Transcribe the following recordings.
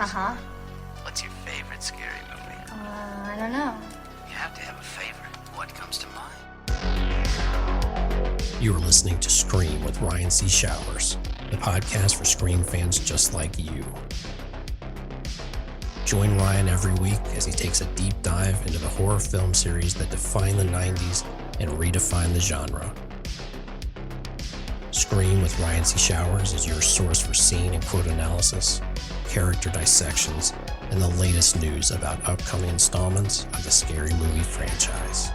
Uh-huh. What's your favorite scary movie? I don't know. You have to have a favorite. What comes to mind? You are listening to Scream with Ryan C. Showers, the podcast for Scream fans just like you. Join Ryan every week as he takes a deep dive into the horror film series that defined the 90s and redefined the genre. Scream with Ryan C. Showers is your source for scene and quote analysis, character dissections, and the latest news about upcoming installments of the Scary Movie franchise.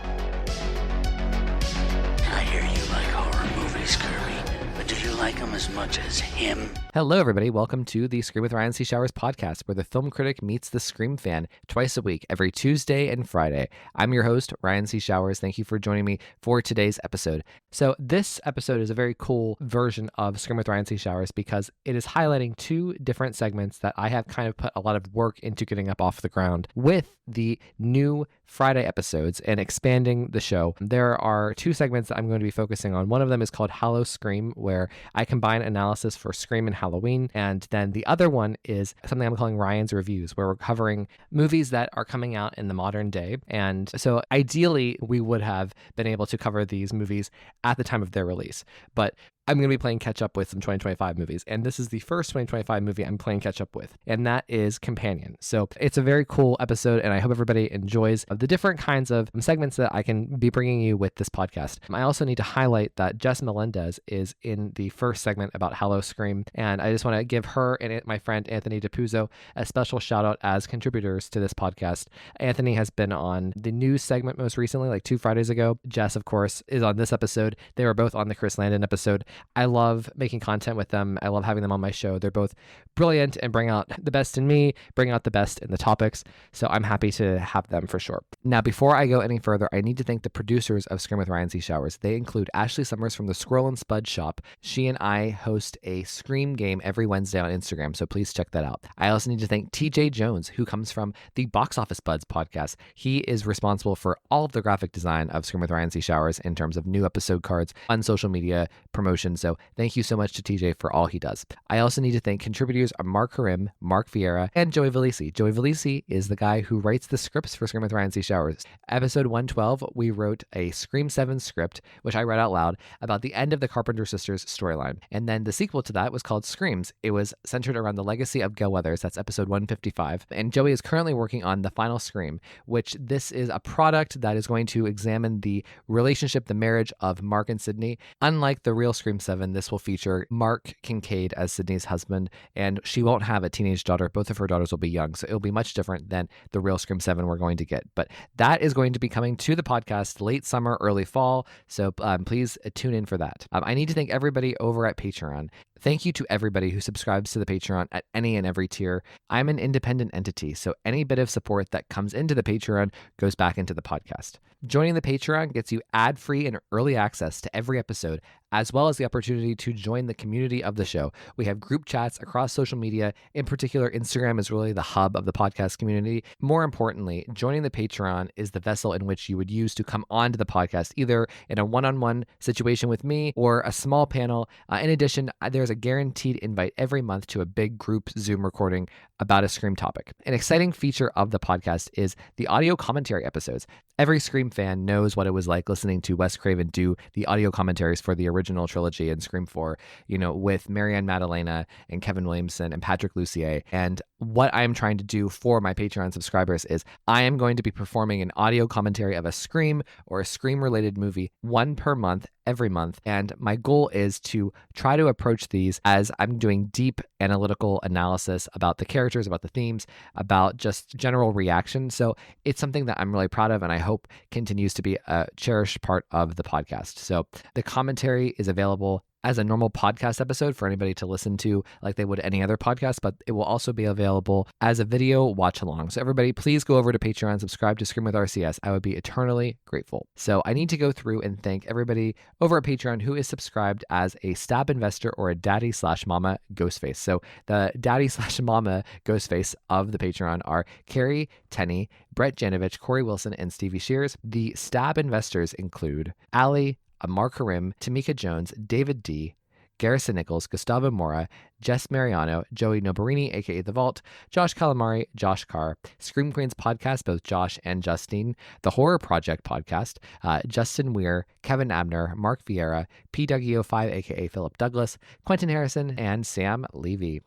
I hear you like horror movies, Kirby, but do you like them as much as him? Hello, everybody. Welcome to the Scream with Ryan C. Showers podcast, where the film critic meets the Scream fan twice a week, every Tuesday and Friday. I'm your host, Ryan C. Showers. Thank you for joining me for today's episode. So this episode is a very cool version of Scream with Ryan C. Showers because it is highlighting two different segments that I have kind of put a lot of work into getting up off the ground with the new Friday episodes and expanding the show. There are two segments that I'm going to be focusing on. One of them is called Hallo-Scream, where I combine analysis for Scream and Halloween. And then the other one is something I'm calling Ryan's Reviews, where we're covering movies that are coming out in the modern day. And so ideally, we would have been able to cover these movies at the time of their release. But I'm going to be playing catch up with some 2025 movies. And this is the first 2025 movie I'm playing catch up with. And that is Companion. So it's a very cool episode. And I hope everybody enjoys the different kinds of segments that I can be bringing you with this podcast. I also need to highlight that Jess Melendez is in the first segment about Hallo-Scream. And I just want to give her and my friend Anthony DePuzzo a special shout out as contributors to this podcast. Anthony has been on the news segment most recently, like 2 Fridays ago. Jess, of course, is on this episode. They were both on the Chris Landon episode. I love making content with them. I love having them on my show. They're both brilliant and bring out the best in me, bring out the best in the topics. So I'm happy to have them for sure. Now, before I go any further, I need to thank the producers of Scream with Ryan C. Showers. They include Ashley Summers from the Squirrel and Spud Shop. She and I host a Scream game every Wednesday on Instagram, so please check that out. I also need to thank TJ Jones, who comes from the Box Office Buds podcast. He is responsible for all of the graphic design of Scream with Ryan C. Showers in terms of new episode cards on social media promotion. So thank you so much to TJ for all he does. I also need to thank contributors Mark Karim, Mark Vieira, and Joey Velisi. Joey Velisi is the guy who writes the scripts for Scream with Ryan C. Showers. Episode 112, we wrote a Scream 7 script, which I read out loud, about the end of the Carpenter sisters storyline. And then the sequel to that was called Screams. It was centered around the legacy of Gail Weathers. That's episode 155. And Joey is currently working on the final Scream, which this is a product that is going to examine the relationship, the marriage of Mark and Sidney. Unlike the real Scream 7, this will feature Mark Kincaid as Sidney's husband, and she won't have a teenage daughter. Both of her daughters will be young, so it'll be much different than the real Scream 7 we're going to get. But that is going to be coming to the podcast late summer, early fall, so please tune in for that. I need to thank everybody over at Patreon. Thank you to everybody who subscribes to the Patreon at any and every tier. I'm an independent entity, so any bit of support that comes into the Patreon goes back into the podcast. Joining the Patreon gets you ad-free and early access to every episode, as well as the opportunity to join the community of the show. We have group chats across social media. In particular, Instagram is really the hub of the podcast community. More importantly, joining the Patreon is the vessel in which you would use to come onto the podcast, either in a one-on-one situation with me or a small panel. In addition, there's a guaranteed invite every month to a big group Zoom recording about a Scream topic. An exciting feature of the podcast is the audio commentary episodes. Every Scream fan knows what it was like listening to Wes Craven do the audio commentaries for the original trilogy in Scream 4, with Marianne Maddalena and Kevin Williamson and Patrick Lussier. And what I'm trying to do for my Patreon subscribers is I am going to be performing an audio commentary of a Scream or a Scream-related movie, one per month, every month. And my goal is to try to approach these as I'm doing deep analytical analysis about the characters, about the themes, about just general reaction. So it's something that I'm really proud of, and I hope continues to be a cherished part of the podcast. So the commentary is available as a normal podcast episode for anybody to listen to like they would any other podcast, but it will also be available as a video watch along. So everybody, please go over to Patreon, subscribe to Scream with RCS. I would be eternally grateful. So I need to go through and thank everybody over at Patreon who is subscribed as a stab investor or a daddy/mama Ghostface. So the daddy/mama Ghostface of the Patreon are Carrie Tenney, Brett Janovich, Corey Wilson, and Stevie Shears. The stab investors include Allie, Mark Karim, Tamika Jones, David D., Garrison Nichols, Gustavo Mora, Jess Mariano, Joey Nobarini, aka The Vault, Josh Calamari, Josh Carr, Scream Queens podcast, both Josh and Justine, The Horror Project podcast, Justin Weir, Kevin Abner, Mark Vieira, PWO5, aka Philip Douglas, Quentin Harrison, and Sam Levy.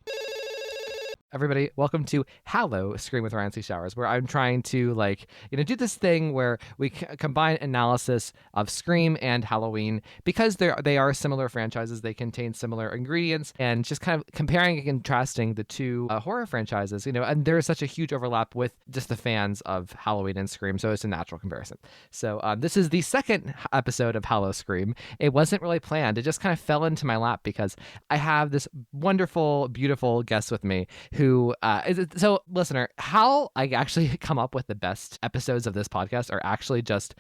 Everybody, welcome to Hallo-Scream with Ryan C. Showers, where I'm trying to do this thing where we combine analysis of Scream and Halloween because they are similar franchises. They contain similar ingredients, and just kind of comparing and contrasting the two horror franchises, and there is such a huge overlap with just the fans of Halloween and Scream, so it's a natural comparison. So this is the second episode of Hallo-Scream. It wasn't really planned. It just kind of fell into my lap because I have this wonderful, beautiful guest with me who so listener, how I actually come up with the best episodes of this podcast are actually just,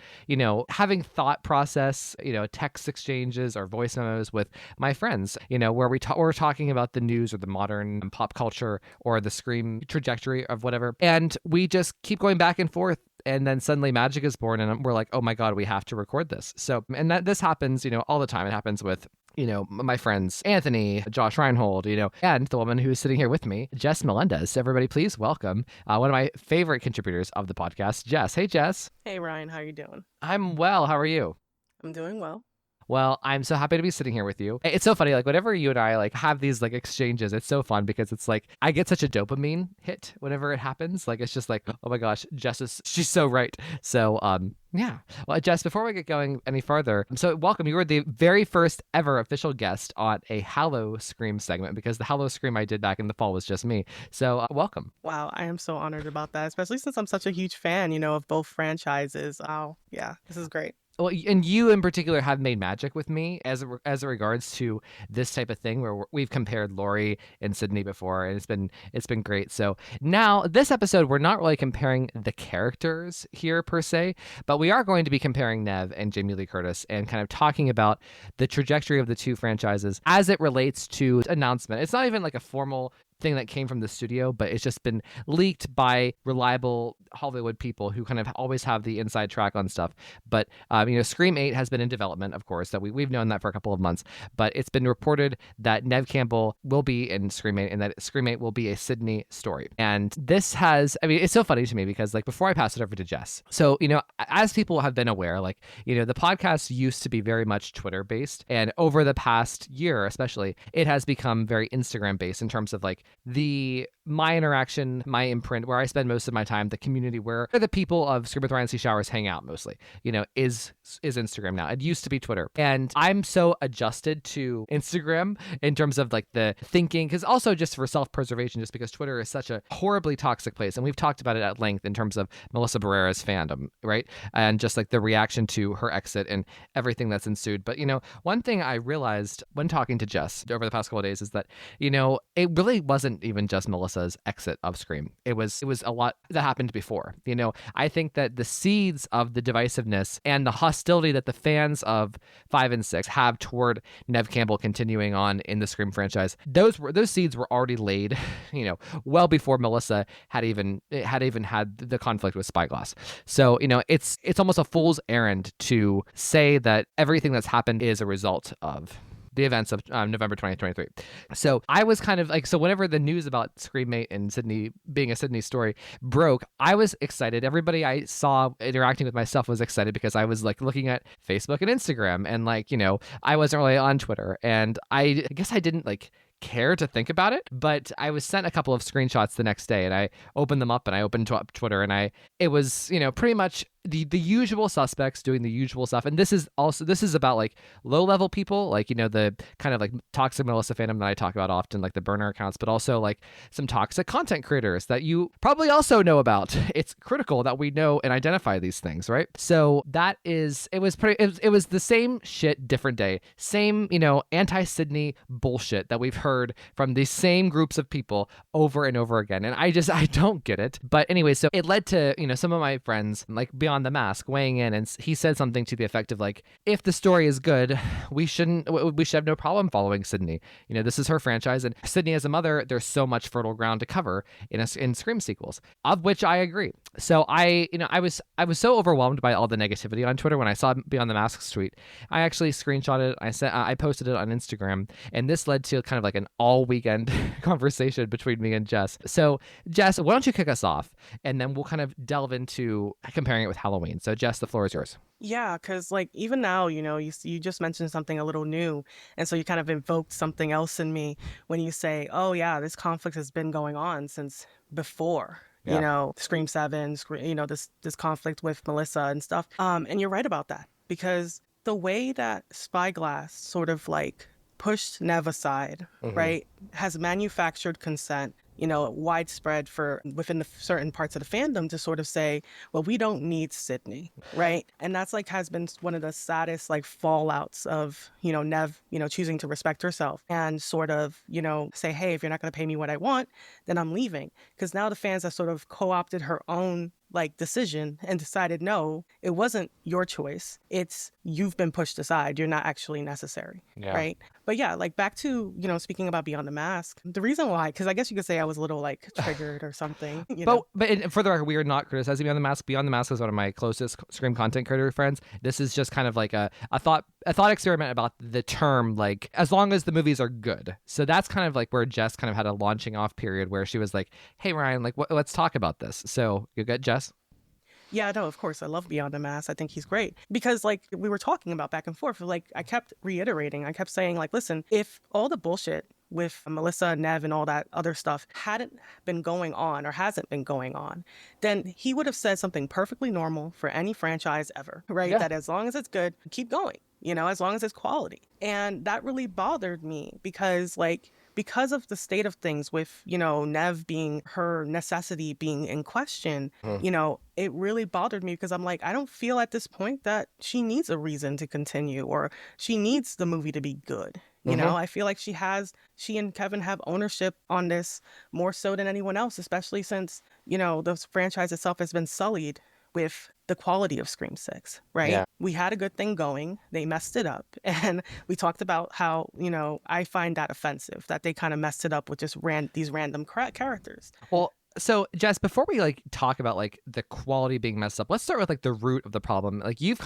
having thought process, text exchanges or voice memos with my friends, where we're talking about the news or the modern pop culture or the Scream trajectory of whatever. And we just keep going back and forth. And then suddenly magic is born and we're like, oh my God, we have to record this. So, and this happens, all the time. It happens with my friends, Anthony, Josh Reinhold, and the woman who is sitting here with me, Jess Melendez. Everybody, please welcome one of my favorite contributors of the podcast, Jess. Hey, Jess. Hey, Ryan. How are you doing? I'm well. How are you? I'm doing well. Well, I'm so happy to be sitting here with you. It's so funny, whenever you and I have these exchanges, it's so fun because it's I get such a dopamine hit whenever it happens. It's just oh my gosh, she's so right. So, yeah. Well, Jess, before we get going any further, so welcome. You were the very first ever official guest on a Hallo-Scream segment because the Hallo-Scream I did back in the fall was just me. So welcome. Wow, I am so honored about that, especially since I'm such a huge fan, of both franchises. Wow, yeah, this is great. Well, and you in particular have made magic with me as it regards to this type of thing where we've compared Laurie and Sidney before, and it's been great. So now this episode, we're not really comparing the characters here per se, but we are going to be comparing Neve and Jamie Lee Curtis and kind of talking about the trajectory of the two franchises as it relates to announcement. It's not even a formal thing that came from the studio, but it's just been leaked by reliable Hollywood people who kind of always have the inside track on stuff. But Scream 8 has been in development, of course, that we've known that for a couple of months, but it's been reported that Neve Campbell will be in Scream 8 and that Scream 8 will be a Sidney story. And this it's so funny to me because before I pass it over to Jess, so as people have been aware, the podcast used to be very much Twitter based, and over the past year especially, it has become very Instagram based in terms of my interaction, my imprint, where I spend most of my time, the community where the people of Scream with Ryan C. Showers hang out mostly, is Instagram now. It used to be Twitter. And I'm so adjusted to Instagram in terms of the thinking, because also just for self-preservation, just because Twitter is such a horribly toxic place. And we've talked about it at length in terms of Melissa Barrera's fandom, right? And just the reaction to her exit and everything that's ensued. But, one thing I realized when talking to Jess over the past couple of days is that, it really wasn't even just Melissa's exit of Scream. It was a lot that happened before. I think that the seeds of the divisiveness and the hostility that the fans of 5 and 6 have toward Neve Campbell continuing on in the Scream franchise, those seeds were already laid, well before Melissa had even had the conflict with Spyglass. So, it's almost a fool's errand to say that everything that's happened is a result of the events of November 2023. So I was kind of so whenever the news about Scream 8 and Sidney being a Sidney story broke, I was excited. Everybody I saw interacting with myself was excited because I was looking at Facebook and Instagram and I wasn't really on Twitter, and I guess I didn't care to think about it, but I was sent a couple of screenshots the next day and I opened them up and I opened up Twitter and it was, pretty much the usual suspects doing the usual stuff. And this is about low level people, the kind of toxic Melissa fandom that I talk about often, the burner accounts, but also some toxic content creators that you probably also know about. It's critical that we know and identify these things, right? So it was the same shit, different day, same, anti-Sidney bullshit that we've heard from these same groups of people over and over again. And I don't get it. But anyway, so it led to, some of my friends, beyond Beyond the Mask weighing in, and he said something to the effect of like, if the story is good, we should have no problem following Sidney. This is her franchise, and Sidney as a mother, there's so much fertile ground to cover in Scream sequels, of which I agree. So I was so overwhelmed by all the negativity on Twitter when I saw Beyond the Mask's tweet. I actually screenshotted it. I posted it on Instagram, and this led to kind of like an all weekend conversation between me and Jess. So Jess, why don't you kick us off, and then we'll kind of delve into comparing it with Halloween. So Jess, the floor is yours. Yeah, because like even now, you just mentioned something a little new, and so you kind of invoked something else in me when you say, "Oh yeah, this conflict has been going on since before." Yeah. Scream 7, this conflict with Melissa and stuff. And you're right about that, because the way that Spyglass sort of like pushed Neve aside, right, has manufactured consent, widespread for within the certain parts of the fandom to sort of say, well, we don't need Sidney, right? And that's like has been one of the saddest like fallouts of, Neve, choosing to respect herself and sort of, say, hey, if you're not going to pay me what I want, then I'm leaving. Because now the fans have sort of co-opted her own like decision and decided, no, it wasn't your choice. It's you've been pushed aside. You're not actually necessary. Yeah. Right. But yeah, like back to, speaking about Beyond the Mask, the reason why, because I guess you could say I was a little like triggered or something. But for the record, we are not criticizing Beyond the Mask. Beyond the Mask is one of my closest Scream content creator friends. This is just kind of like a thought experiment about the term, like, as long as the movies are good. So that's kind of like where Jess kind of had a launching off period where she was like, hey, Ryan, like, let's talk about this. So you good, Jess? Yeah, no, of course. I love Beyond the Mask. I think he's great because like we were talking about back and forth, like I kept reiterating, I kept saying like, listen, if all the bullshit with Melissa, Neve, and all that other stuff hadn't been going on or hasn't been going on, then he would have said something perfectly normal for any franchise ever, right? Yeah. That as long as it's good, keep going, as long as it's quality. And that really bothered me because of the state of things with, Neve being her necessity being in question, it really bothered me because I'm like, I don't feel at this point that she needs a reason to continue or she needs the movie to be good. I feel like she and Kevin have ownership on this more so than anyone else, especially since, the franchise itself has been sullied with the quality of Scream 6, right? Yeah. We had a good thing going. They messed it up. And we talked about how, I find that offensive, that they kind of messed it up with just these random characters. Well, so Jess, before we like talk about like the quality being messed up, let's start with like the root of the problem. Like you've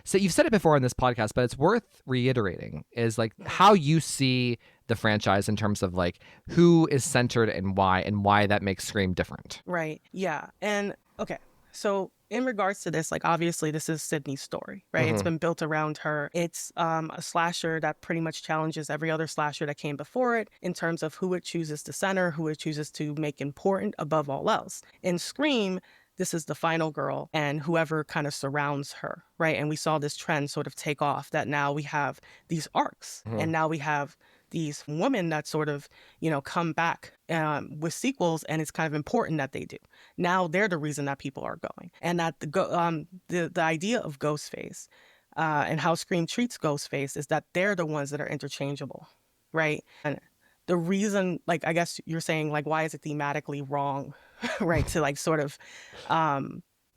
said it before in this podcast, but it's worth reiterating is like how you see the franchise in terms of like who is centered and why that makes Scream different. Right. Yeah. And okay. So in regards to this, like obviously this is Sidney's story, right? It's been built around her. It's a slasher that pretty much challenges every other slasher that came before it in terms of who it chooses to center, who it chooses to make important above all else. In Scream, this is the final girl and whoever kind of surrounds her, right? And we saw this trend sort of take off that now we have these arcs and now we have these women that sort of, come back with sequels, and it's kind of important that they do. Now they're the reason that people are going, and that the idea of Ghostface and how Scream treats Ghostface is that they're the ones that are interchangeable, right? And the reason, like, I guess you're saying, like, why is it thematically wrong, right? To like sort of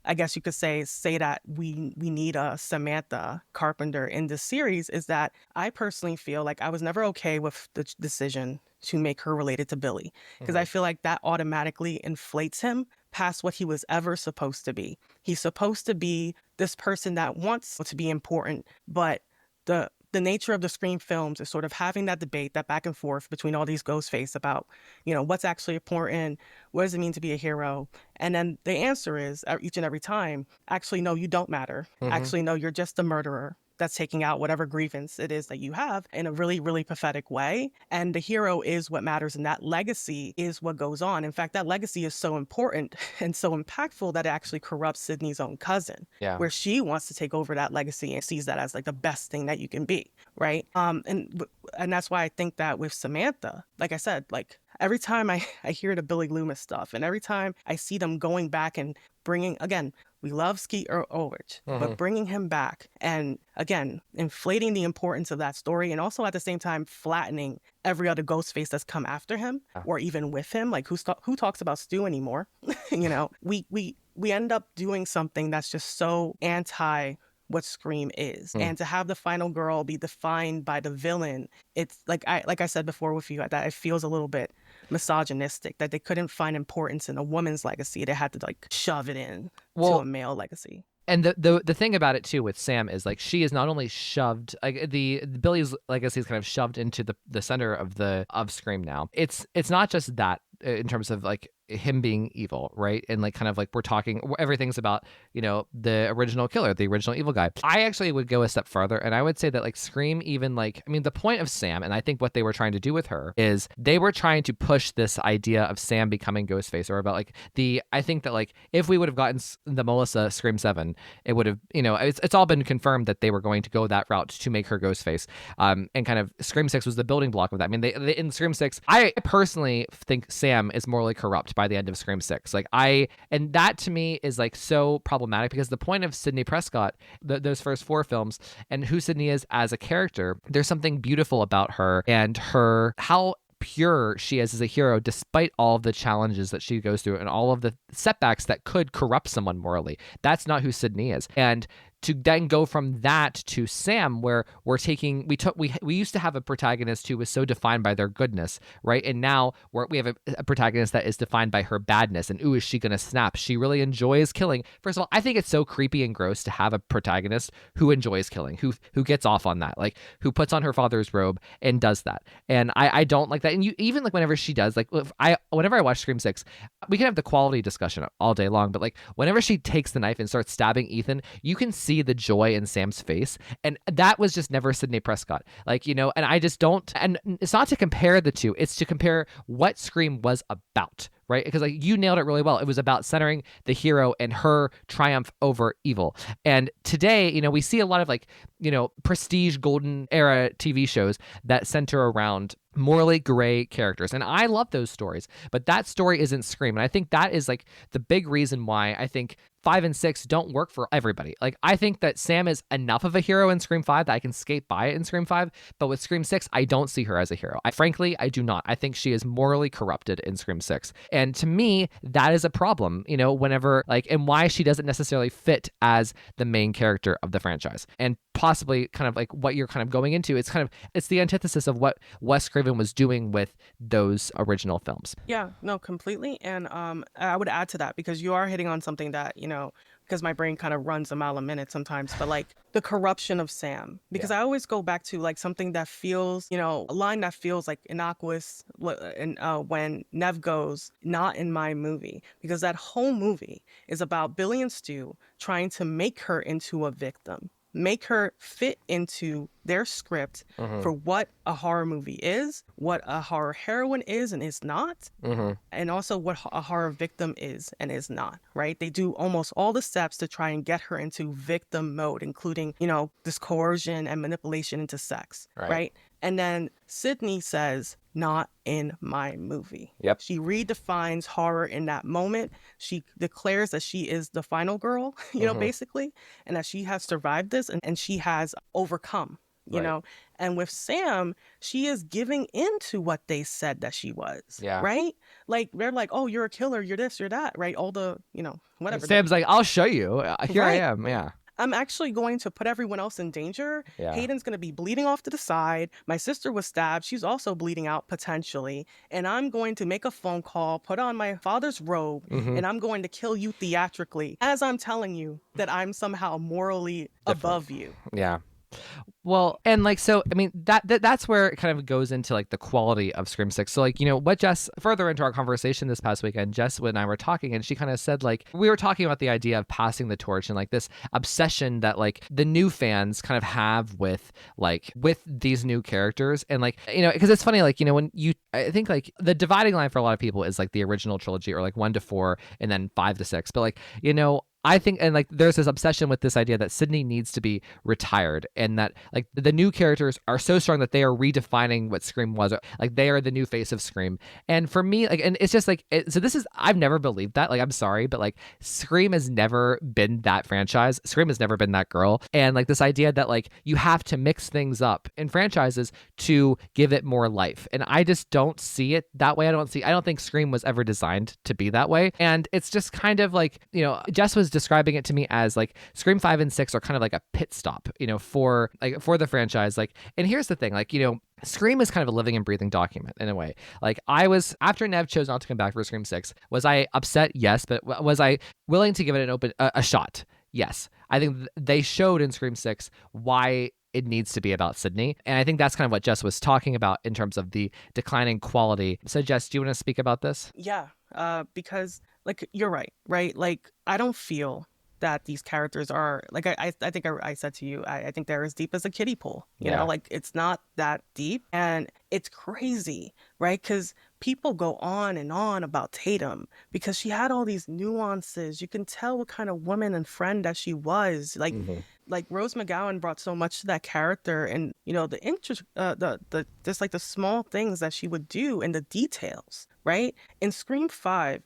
I guess you could say that we need a Samantha Carpenter in this series is that I personally feel like I was never okay with the decision to make her related to Billy because I feel like that automatically inflates him past what he was ever supposed to be. He's supposed to be this person that wants to be important, but the nature of the Scream films is sort of having that debate, that back and forth between all these Ghostface about, what's actually important, what does it mean to be a hero? And then the answer is, each and every time, actually, no, you don't matter. Actually, no, you're just a murderer that's taking out whatever grievance it is that you have in a really, really pathetic way. And the hero is what matters, and that legacy is what goes on. In fact, that legacy is so important and so impactful that it actually corrupts Sidney's own cousin, where she wants to take over that legacy and sees that as like the best thing that you can be, right? And that's why I think that with Samantha, like I said, like every time I hear the Billy Loomis stuff, and every time I see them going back and bringing, again, we love Skeet Ulrich, but bringing him back and, again, inflating the importance of that story and also at the same time flattening every other Ghostface that's come after him or even with him. Like, who talks about Stu anymore? We we end up doing something that's just so anti what Scream is. And to have the final girl be defined by the villain, it's like I said before with you, that it feels a little bit misogynistic, that they couldn't find importance in a woman's legacy. They had to like shove it in to a male legacy. And the thing about it too with Sam is like she is not only shoved, like the Billy's legacy is kind of shoved into the center of Scream now. It's not just that in terms of like him being evil, right? And like kind of like we're talking, everything's about, you know, the original killer, the original evil guy. I actually would go a step further, and I would say that like Scream even like, I mean, the point of Sam, and I think what they were trying to do with her is they were trying to push this idea of Sam becoming Ghostface, or about like I think that like if we would have gotten the Melissa Scream 7, it would have, you know, it's all been confirmed that they were going to go that route to make her Ghostface. And kind of Scream 6 was the building block of that. I mean, they in Scream 6, I personally think Sam is morally corrupt by the end of Scream 6. Like and that to me is like so problematic, because the point of Sidney Prescott, those first 4 films, and who Sidney is as a character, there's something beautiful about her and how pure she is as a hero, despite all of the challenges that she goes through and all of the setbacks that could corrupt someone morally. That's not who Sidney is. And to then go from that to Sam, where we used to have a protagonist who was so defined by their goodness, right? And now we have a protagonist that is defined by her badness. And ooh, is she gonna snap? She really enjoys killing. First of all, I think it's so creepy and gross to have a protagonist who enjoys killing, who gets off on that, like who puts on her father's robe and does that. And I don't like that. And you even like whenever she does, like whenever I watch Scream 6, we can have the quality discussion all day long, but like whenever she takes the knife and starts stabbing Ethan, you can see the joy in Sam's face, and that was just never Sidney Prescott. Like, you know, and I just don't, and it's not to compare the two, it's to compare what Scream was about, right? Because like you nailed it really well. It was about centering the hero and her triumph over evil. And today, you know, we see a lot of like, you know, prestige golden era TV shows that center around morally gray characters. And I love those stories, but that story isn't Scream. And I think that is like the big reason why I think 5 and 6 don't work for everybody. Like, I think that Sam is enough of a hero in Scream 5 that I can skate by it in Scream 5, but with Scream 6, I don't see her as a hero. Frankly, I do not. I think she is morally corrupted in Scream 6. And to me, that is a problem, you know, whenever, like, and why she doesn't necessarily fit as the main character of the franchise. And possibly kind of like what you're kind of going into, it's the antithesis of what Wes Craven was doing with those original films. Yeah, no, completely. And I would add to that, because you are hitting on something that, you know, because my brain kind of runs a mile a minute sometimes, but like the corruption of Sam, because I always go back to like something that feels, you know, a line that feels like innocuous, and when Neve goes, "Not in my movie," because that whole movie is about Billy and Stu trying to make her into a victim, make her fit into their script for what a horror movie is, what a horror heroine is and is not, and also what a horror victim is and is not, right? They do almost all the steps to try and get her into victim mode, including, you know, this coercion and manipulation into sex, right? And then Sidney says, "Not in my movie." Yep. She redefines horror in that moment. She declares that she is the final girl, you know, basically, and that she has survived this and she has overcome, you know. And with Sam, she is giving into what they said that she was, right? Like, they're like, "Oh, you're a killer, you're this, you're that," right? All the, you know, whatever. And Sam's like, "I'll show you. Here I am." Yeah. I'm actually going to put everyone else in danger. Hayden's going to be bleeding off to the side. My sister was stabbed. She's also bleeding out potentially. And I'm going to make a phone call, put on my father's robe, and I'm going to kill you theatrically as I'm telling you that I'm somehow morally above you. Yeah. Well, and like, so, I mean, that's where it kind of goes into like the quality of Scream 6. So like, you know, what Jess, further into our conversation this past weekend, Jess and I were talking, and she kind of said like, we were talking about the idea of passing the torch and like this obsession that like the new fans kind of have with these new characters. And like, you know, because it's funny, like, you know, I think like the dividing line for a lot of people is like the original trilogy, or like 1 to 4 and then 5 to 6. But like, you know, I think, and like, there's this obsession with this idea that Sidney needs to be retired, and that like the new characters are so strong that they are redefining what Scream was. Like they are the new face of Scream. And for me, like, and it's just like, so this is, I've never believed that. Like, I'm sorry, but like Scream has never been that franchise. Scream has never been that girl. And like this idea that like you have to mix things up in franchises to give it more life. And I just don't see it that way. I don't think Scream was ever designed to be that way. And it's just kind of like, Jess was describing it to me as like Scream 5 and 6 are kind of like a pit stop, for the franchise. Like, and here's the thing, like, Scream is kind of a living and breathing document in a way. Like I was, after Neve chose not to come back for Scream 6, was I upset? Yes. But was I willing to give it a shot? Yes. I think they showed in Scream 6 why it needs to be about Sidney. And I think that's kind of what Jess was talking about in terms of the declining quality. So Jess, do you want to speak about this? Yeah, because like you're right? Like I don't feel that these characters are like I think I said to you, I think they're as deep as a kiddie pool. You know, like it's not that deep, and it's crazy, right? Because people go on and on about Tatum because she had all these nuances. You can tell what kind of woman and friend that she was. Like, like Rose McGowan brought so much to that character, and the interest, the just like the small things that she would do and the details, right? In Scream 5.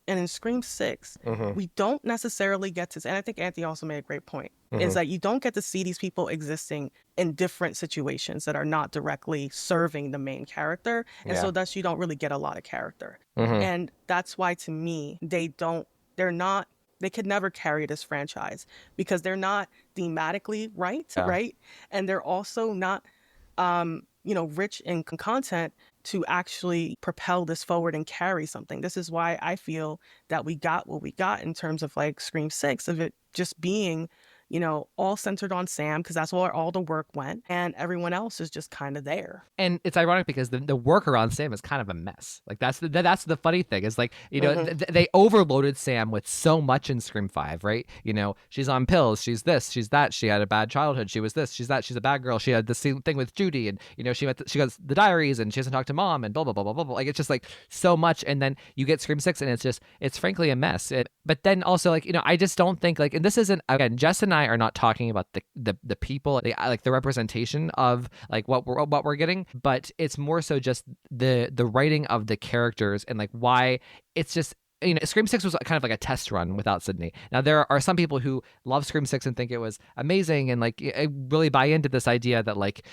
And in Scream 6, we don't necessarily get to, and I think Anthony also made a great point, is that you don't get to see these people existing in different situations that are not directly serving the main character. And so thus you don't really get a lot of character. And that's why, to me, they could never carry this franchise because they're not thematically right? And they're also not, rich in content to actually propel this forward and carry something. This is why I feel that we got what we got in terms of like Scream 6, of it just being, all centered on Sam, because that's where all the work went, and everyone else is just kind of there. And it's ironic because the work around Sam is kind of a mess. Like that's the funny thing is like, they overloaded Sam with so much in Scream 5, right? She's on pills, she's this, she's that, she had a bad childhood, she was this, she's that, she's a bad girl, she had this thing with Judy, and she got the diaries, and she hasn't talked to mom, and blah blah blah blah blah. Like it's just like so much, and then you get Scream 6, and it's frankly a mess. But then also like I just don't think like, and this isn't, again, Jess and I are not talking about the people, like the representation of like what we're getting, but it's more so just the writing of the characters and like why it's just. Scream 6 was kind of like a test run without Sidney. Now, there are some people who love Scream 6 and think it was amazing and like really buy into this idea that like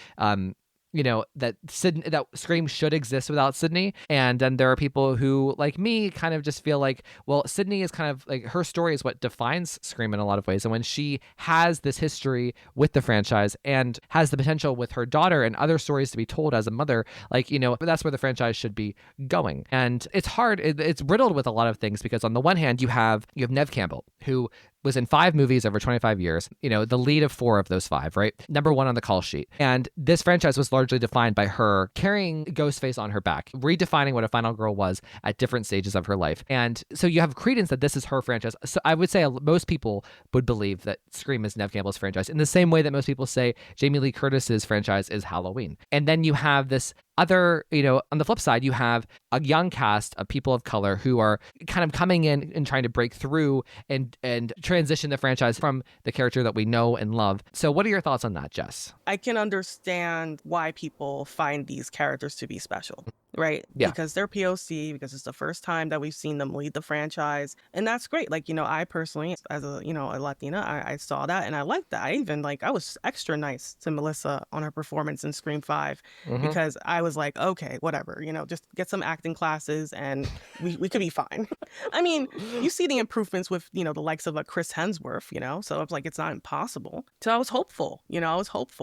that Scream should exist without Sidney. And then there are people who, like me, kind of just feel like, well, Sidney is kind of like, her story is what defines Scream in a lot of ways. And when she has this history with the franchise and has the potential with her daughter and other stories to be told as a mother, like, that's where the franchise should be going. And it's hard. It's riddled with a lot of things because on the one hand, you have Neve Campbell, who was in 5 movies over 25 years, the lead of 4 of those 5, right? Number 1 on the call sheet. And this franchise was largely defined by her carrying Ghostface on her back, redefining what a final girl was at different stages of her life. And so you have credence that this is her franchise. So I would say most people would believe that Scream is Neve Campbell's franchise in the same way that most people say Jamie Lee Curtis's franchise is Halloween. And then you have this other, on the flip side, you have a young cast of people of color who are kind of coming in and trying to break through and transition the franchise from the character that we know and love. So what are your thoughts on that, Jess? I can understand why people find these characters to be special, right? Yeah. Because they're POC, because it's the first time that we've seen them lead the franchise. And that's great. Like, I personally, as a, a Latina, I saw that and I liked that. I was extra nice to Melissa on her performance in Scream 5 because I was like, okay, whatever, just get some acting classes and we could be fine. I mean, you see the improvements with, the likes of Chris Hemsworth, so it's like, it's not impossible. So I was hopeful,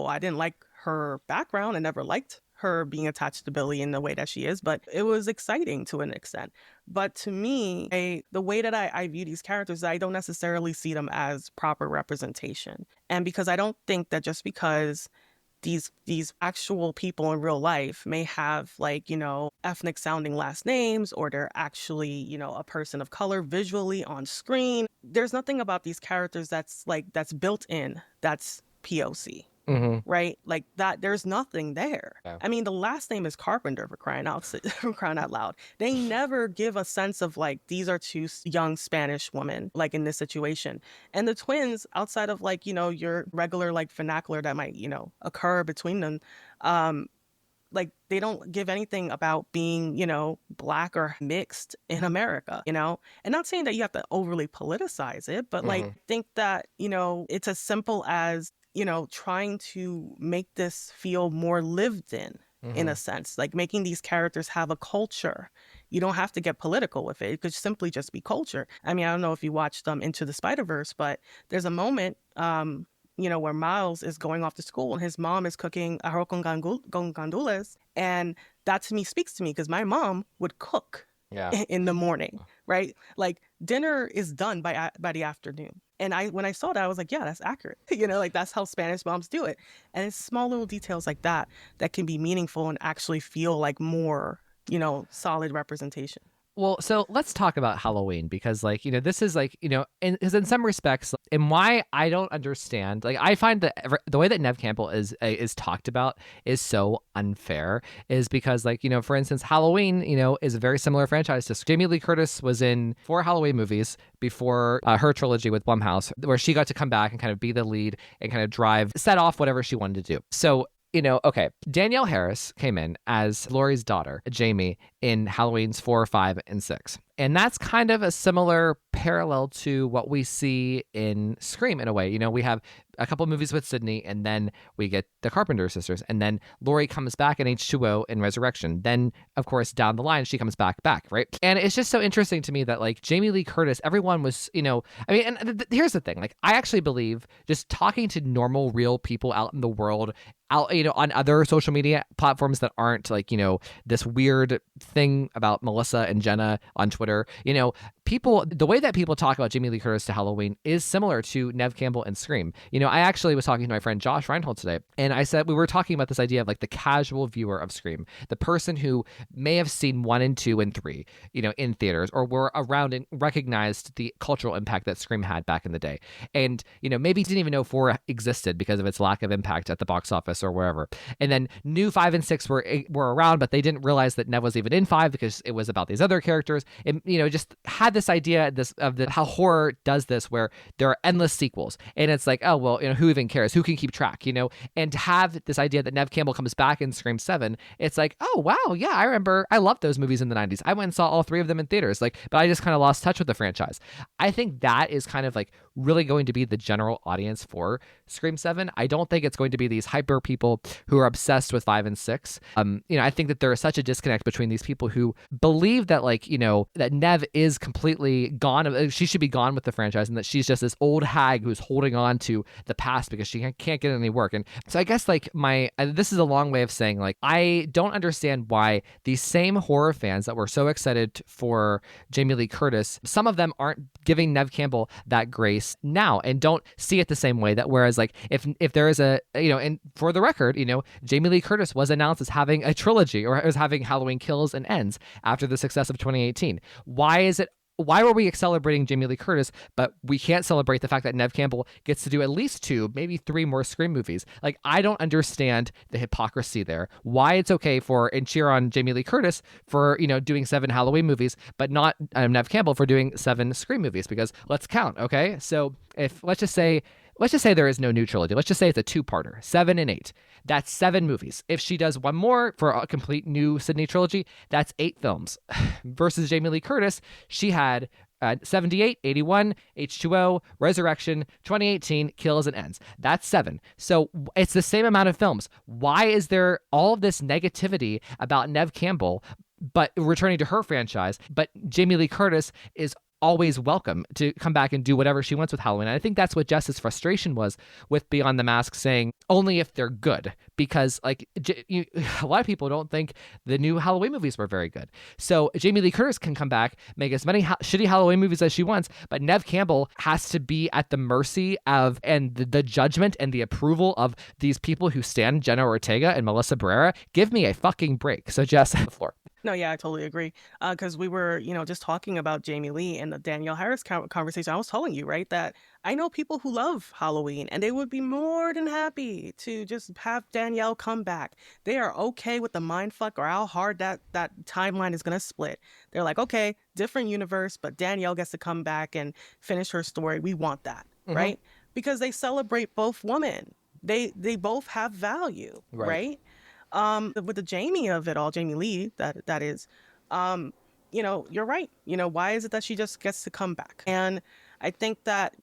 I didn't like her background. I never liked her being attached to Billy in the way that she is, but it was exciting to an extent. But to me, the way that I view these characters, I don't necessarily see them as proper representation. And because I don't think that just because these actual people in real life may have ethnic sounding last names, or they're actually, a person of color visually on screen, there's nothing about these characters that's built in, that's POC. right? Like that, there's nothing there. Yeah. I mean, the last name is Carpenter, for crying out for crying out loud. They never give a sense of like these are two young Spanish women like in this situation. And the twins, outside of like, you know, your regular like vernacular that might, you know, occur between them, like they don't give anything about being, you know, Black or mixed in America, you know. And not saying that you have to overly politicize it, but like think that, you know, it's as simple as, you know, trying to make this feel more lived in a sense, like making these characters have a culture. You don't have to get political with it. It could simply just be culture. I mean, I don't know if you watched Into the Spider-Verse, but there's a moment, you know, where Miles is going off to school and his mom is cooking arroz con gandules. And that to me speaks to me because my mom would cook in the morning, right? Like dinner is done by the afternoon. And when I saw that, I was like, yeah, that's accurate. You know, like that's how Spanish moms do it. And it's small little details like that that can be meaningful and actually feel like more, you know, solid representation. Well, so let's talk about Halloween because, like, you know, this is like, you know, because in some respects, and why I don't understand, like, I find that the way that Neve Campbell is talked about is so unfair, is because, like, you know, for instance, Halloween, you know, is a very similar franchise to Jamie Lee Curtis was in 4 Halloween movies before her trilogy with Blumhouse, where she got to come back and kind of be the lead and kind of set off whatever she wanted to do. So, you know, okay, Danielle Harris came in as Laurie's daughter, Jamie, in Halloween's 4, 5, and 6. And that's kind of a similar parallel to what we see in Scream in a way. You know, we have a couple movies with Sidney, and then we get the Carpenter sisters, and then Laurie comes back in H2O in Resurrection. Then, of course, down the line, she comes back, right? And it's just so interesting to me that, like, Jamie Lee Curtis, everyone was, you know, I mean, and here's the thing. Like, I actually believe just talking to normal, real people out in the world, out, you know, on other social media platforms that aren't, like, you know, this weird thing about Melissa and Jenna on Twitter, you know, people, the way that people talk about Jamie Lee Curtis to Halloween is similar to Neve Campbell and Scream. You know, I actually was talking to my friend Josh Reinhold today, and I said, we were talking about this idea of like the casual viewer of Scream, the person who may have seen 1 and 2 and 3, you know, in theaters, or were around and recognized the cultural impact that Scream had back in the day. And, you know, maybe didn't even know 4 existed because of its lack of impact at the box office or wherever. And then knew 5 and 6 were around, but they didn't realize that Neve was even in 5 because it was about these other characters. And, you know, just had this idea of how horror does this, where there are endless sequels. And it's like, oh, well, you know, who even cares? Who can keep track, you know? And to have this idea that Neve Campbell comes back in Scream 7, it's like, oh, wow, yeah, I remember, I loved those movies in the 90s. I went and saw all 3 of them in theaters, like, but I just kind of lost touch with the franchise. I think that is kind of like really going to be the general audience for Scream 7. I don't think it's going to be these hyper people who are obsessed with 5 and 6. You know, I think that there is such a disconnect between these people who believe that, like, you know, that Neve is completely gone. She should be gone with the franchise, and that she's just this old hag who's holding on to the past because she can't get any work. And so I guess, like, this is a long way of saying, like, I don't understand why these same horror fans that were so excited for Jamie Lee Curtis, some of them aren't giving Neve Campbell that grace now and don't see it the same way. That whereas, like, if there is a, you know, and for the record, you know, Jamie Lee Curtis was announced as having a trilogy, or as having Halloween Kills and Ends after the success of 2018. Why were we celebrating Jamie Lee Curtis, but we can't celebrate the fact that Neve Campbell gets to do at least 2, maybe 3 more Scream movies? Like, I don't understand the hypocrisy there. Why it's okay and cheer on Jamie Lee Curtis for, you know, doing 7 Halloween movies, but not Neve Campbell for doing 7 Scream movies? Because let's count, okay? So if let's just say there is no new trilogy. Let's just say it's a 2-parter, 7 and 8. That's 7 movies. If she does 1 more for a complete new Sidney trilogy, that's 8 films. Versus Jamie Lee Curtis, she had 78, 81, H2O, Resurrection, 2018, Kills and Ends. That's 7. So it's the same amount of films. Why is there all of this negativity about Neve Campbell, but returning to her franchise, but Jamie Lee Curtis is always welcome to come back and do whatever she wants with Halloween? And I think that's what Jess's frustration was with Beyond the Mask, saying only if they're good, because, like, a lot of people don't think the new Halloween movies were very good. So Jamie Lee Curtis can come back, make as many shitty Halloween movies as she wants, but Neve Campbell has to be at the mercy of and the judgment and the approval of these people who stand Jenna Ortega and Melissa Barrera. Give me a fucking break. So Jess, the floor. No, yeah, I totally agree. Because we were, just talking about Jamie Lee and the Danielle Harris conversation. I was telling you, right, that I know people who love Halloween and they would be more than happy to just have Danielle come back. They are okay with the mind fuck or how hard that timeline is going to split. They're like, okay, different universe, but Danielle gets to come back and finish her story. We want that, right? Because they celebrate both women. They both have value, right? With the Jamie of it all, Jamie Lee, that is, you're right. Why is it that she just gets to come back? And I think that,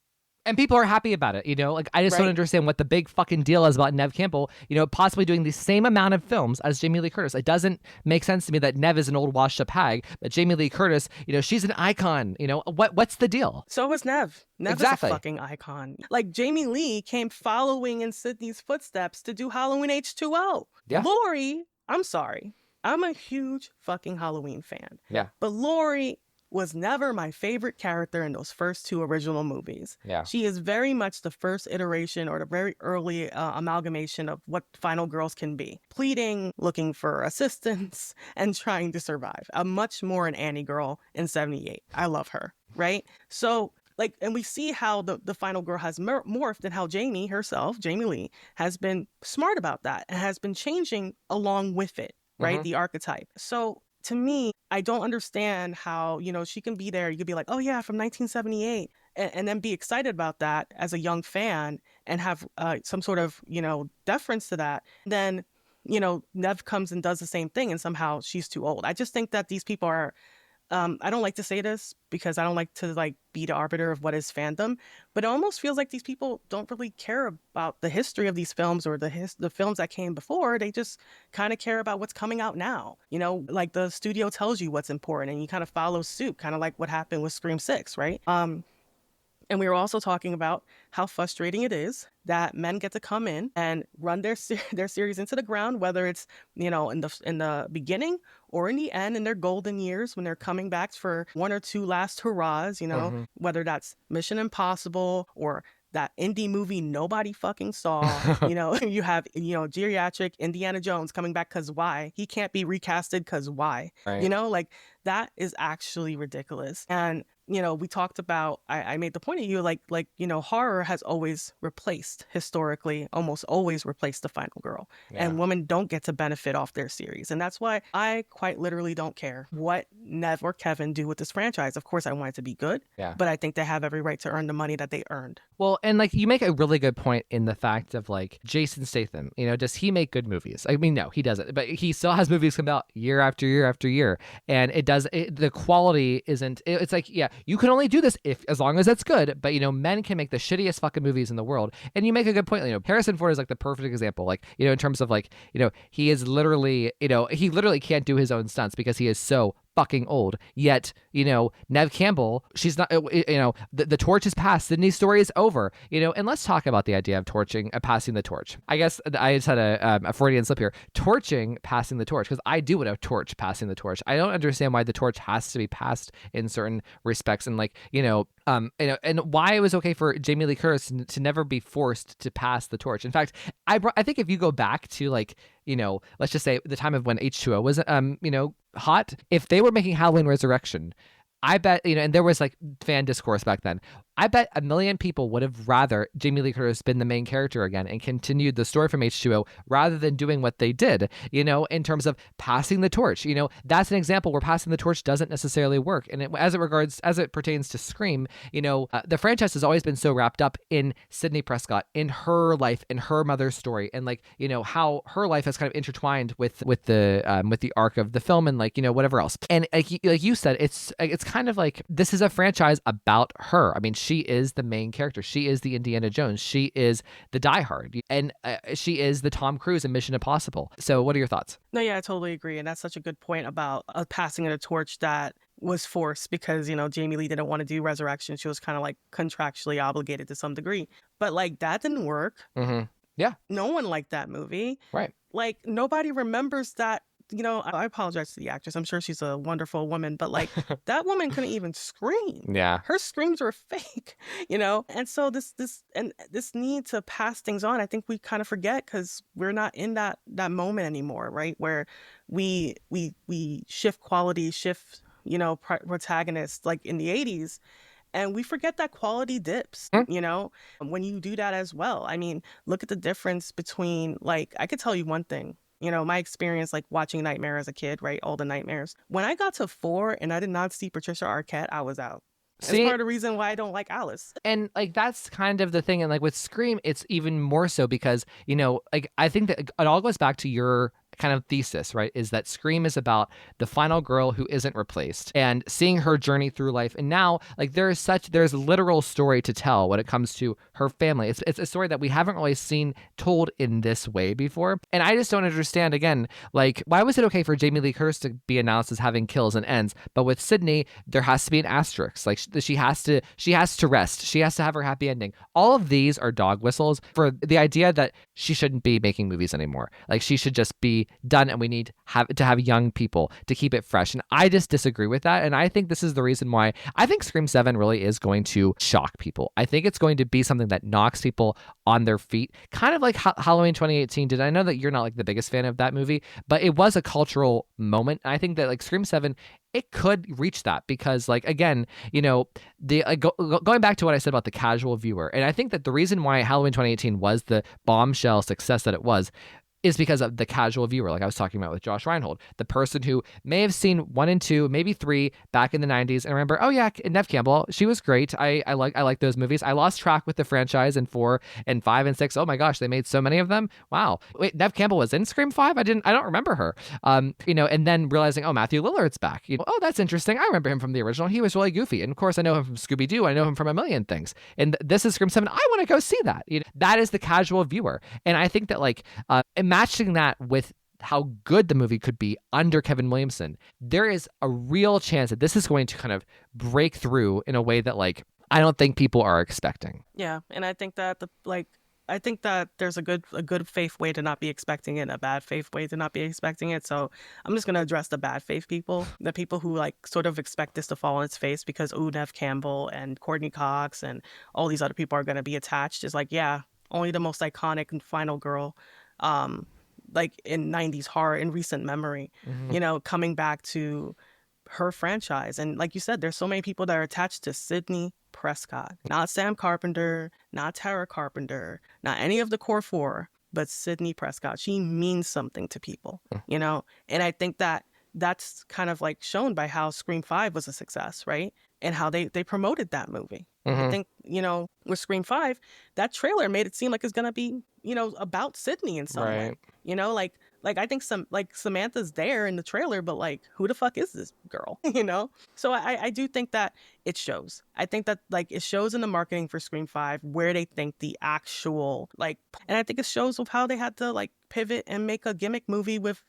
and people are happy about it, like I just don't right, understand what the big fucking deal is about Neve Campbell, possibly doing the same amount of films as Jamie Lee Curtis. It doesn't make sense to me that Neve is an old washed up hag, but Jamie Lee Curtis, she's an icon. What's the deal? so was Neve. Neve Exactly. is a fucking icon. Like Jamie Lee came following in Sidney's footsteps to do Halloween H2O. Yeah. Laurie, I'm sorry, I'm a huge fucking Halloween fan. Yeah. But Laurie was never my favorite character in those first two original movies. Yeah. She is very much the first iteration or the very early amalgamation of what final girls can be. Pleading, looking for assistance, and trying to survive. A much more an Annie girl in 78. I love her, right? So, and we see how the final girl has morphed and how Jamie herself, Jamie Lee, has been smart about that and has been changing along with it, right? The archetype. So to me, I don't understand how, she can be there. You could be like, oh yeah, from 1978, and then be excited about that as a young fan and have some sort of, deference to that. Then, Neve comes and does the same thing and somehow she's too old. I just think that these people are, I don't like to say this because I don't like to be the arbiter of what is fandom, but it almost feels like these people don't really care about the history of these films or the films that came before. They just kind of care about what's coming out now. Like the studio tells you what's important and you kind of follow suit, kind of like what happened with Scream 6, right? And we were also talking about how frustrating it is that men get to come in and run their series into the ground, whether it's, in the beginning or in the end, in their golden years when they're coming back for one or two last hurrahs, whether that's Mission Impossible or that indie movie nobody fucking saw. You have, geriatric Indiana Jones coming back because why? He can't be recasted because why? Right. That is actually ridiculous. And we talked about, I made the point of you, horror has always replaced, historically, almost always replaced the final girl. Yeah. And women don't get to benefit off their series. And that's why I quite literally don't care what Neve or Kevin do with this franchise. Of course, I want it to be good, but I think they have every right to earn the money that they earned. Well, and you make a really good point in the fact of Jason Statham, does he make good movies? I mean, no, he doesn't, but he still has movies come out year after year after year. And the quality isn't, it's yeah, you can only do this as long as it's good, but men can make the shittiest fucking movies in the world. And you make a good point, Harrison Ford is the perfect example, in terms of he is literally, he literally can't do his own stunts because he is so fucking old. Yet, Neve Campbell, she's not, the torch is passed. Sidney's story is over, and let's talk about the idea of passing the torch. I guess I just had a Freudian slip here. Torching, passing the torch, because I do want a torch passing the torch. I don't understand why the torch has to be passed in certain respects, and and why it was okay for Jamie Lee Curtis to never be forced to pass the torch. In fact, I think if you go back to let's just say the time of when H2O was hot, if they were making Halloween Resurrection, I bet, and there was fan discourse back then, I bet a million people would have rather Jamie Lee Curtis been the main character again and continued the story from H2O rather than doing what they did, in terms of passing the torch. That's an example where passing the torch doesn't necessarily work. And as it pertains to Scream, the franchise has always been so wrapped up in Sidney Prescott, in her life, in her mother's story, and how her life has kind of intertwined with the arc of the film and whatever else. And like you said, it's kind of this is a franchise about her. I mean, she is the main character. She is the Indiana Jones. She is the Die Hard. And she is the Tom Cruise in Mission Impossible. So what are your thoughts? No, yeah, I totally agree. And that's such a good point about passing of a torch that was forced because, Jamie Lee didn't want to do Resurrection. She was kind of contractually obligated to some degree. But that didn't work. Mm-hmm. Yeah. No one liked that movie. Right. Nobody remembers that I apologize to the actress. I'm sure she's a wonderful woman, but like that woman couldn't even scream. Yeah. Her screams were fake, And so this need to pass things on, I think we kind of forget because we're not in that moment anymore, right? Where we shift quality, protagonists like in the 80s. And we forget that quality dips, when you do that as well. I mean, look at the difference between, like, I could tell you one thing, my experience, like watching Nightmare as a kid, right? All the Nightmares. When I got to 4 and I did not see Patricia Arquette, I was out. That's part of the reason why I don't like Alice. And like, that's kind of the thing. And like with Scream, it's even more so because, like, I think that it all goes back to your kind of thesis, right? Is that Scream is about the final girl who isn't replaced and seeing her journey through life. And now, like, there's a literal story to tell when it comes to her family. It's a story that we haven't really seen told in this way before. And I just don't understand, again, like, why was it okay for Jamie Lee Curtis to be announced as having kills and ends, but with Sidney, there has to be an asterisk. Like, she has to rest. She has to have her happy ending. All of these are dog whistles for the idea that she shouldn't be making movies anymore. Like, she should just be done, and we need to have young people to keep it fresh. And I just disagree with that. And I think this is the reason why I think Scream 7 really is going to shock people. I think it's going to be something that knocks people on their feet, kind of like Halloween 2018 did. I know that you're not like the biggest fan of that movie, but it was a cultural moment. And I think that like Scream 7, it could reach that because, like, again, going back to what I said about the casual viewer, and I think that the reason why Halloween 2018 was the bombshell success that it was is because of the casual viewer, like I was talking about with Josh Reinhold, the person who may have seen 1 and 2, maybe 3 back in the 90s and remember, oh yeah, Neve Campbell, she was great. I like those movies. I lost track with the franchise in 4 and 5 and 6. Oh my gosh, they made so many of them. Wow. Wait, Neve Campbell was in Scream 5? I don't remember her. And then realizing, oh, Matthew Lillard's back. Oh, that's interesting. I remember him from the original. He was really goofy. And of course, I know him from Scooby-Doo. I know him from a million things. And this is Scream 7. I want to go see that. That is the casual viewer. And I think that matching that with how good the movie could be under Kevin Williamson, there is a real chance that this is going to kind of break through in a way that, like, I don't think people are expecting. Yeah, and I think that there's a good faith way to not be expecting it, and a bad faith way to not be expecting it. So I'm just gonna address the bad faith people, the people who like sort of expect this to fall on its face because Neve Campbell and Courtney Cox and all these other people are gonna be attached. It's like, yeah, only the most iconic and final girl, like in 90s horror in recent memory, coming back to her franchise. And like you said, there's so many people that are attached to Sidney Prescott, not Sam Carpenter, not Tara Carpenter, not any of the core 4, but Sidney Prescott. She means something to people, and I think that that's kind of like shown by how Scream 5 was a success, right? And how they promoted that movie. I think, with Scream 5, that trailer made it seem like it's going to be, about Sidney in some way. Like I think Samantha's there in the trailer, but like, who the fuck is this girl? So I do think that it shows. I think that like it shows in the marketing for Scream 5 where they think the actual and I think it shows of how they had to like pivot and make a gimmick movie with,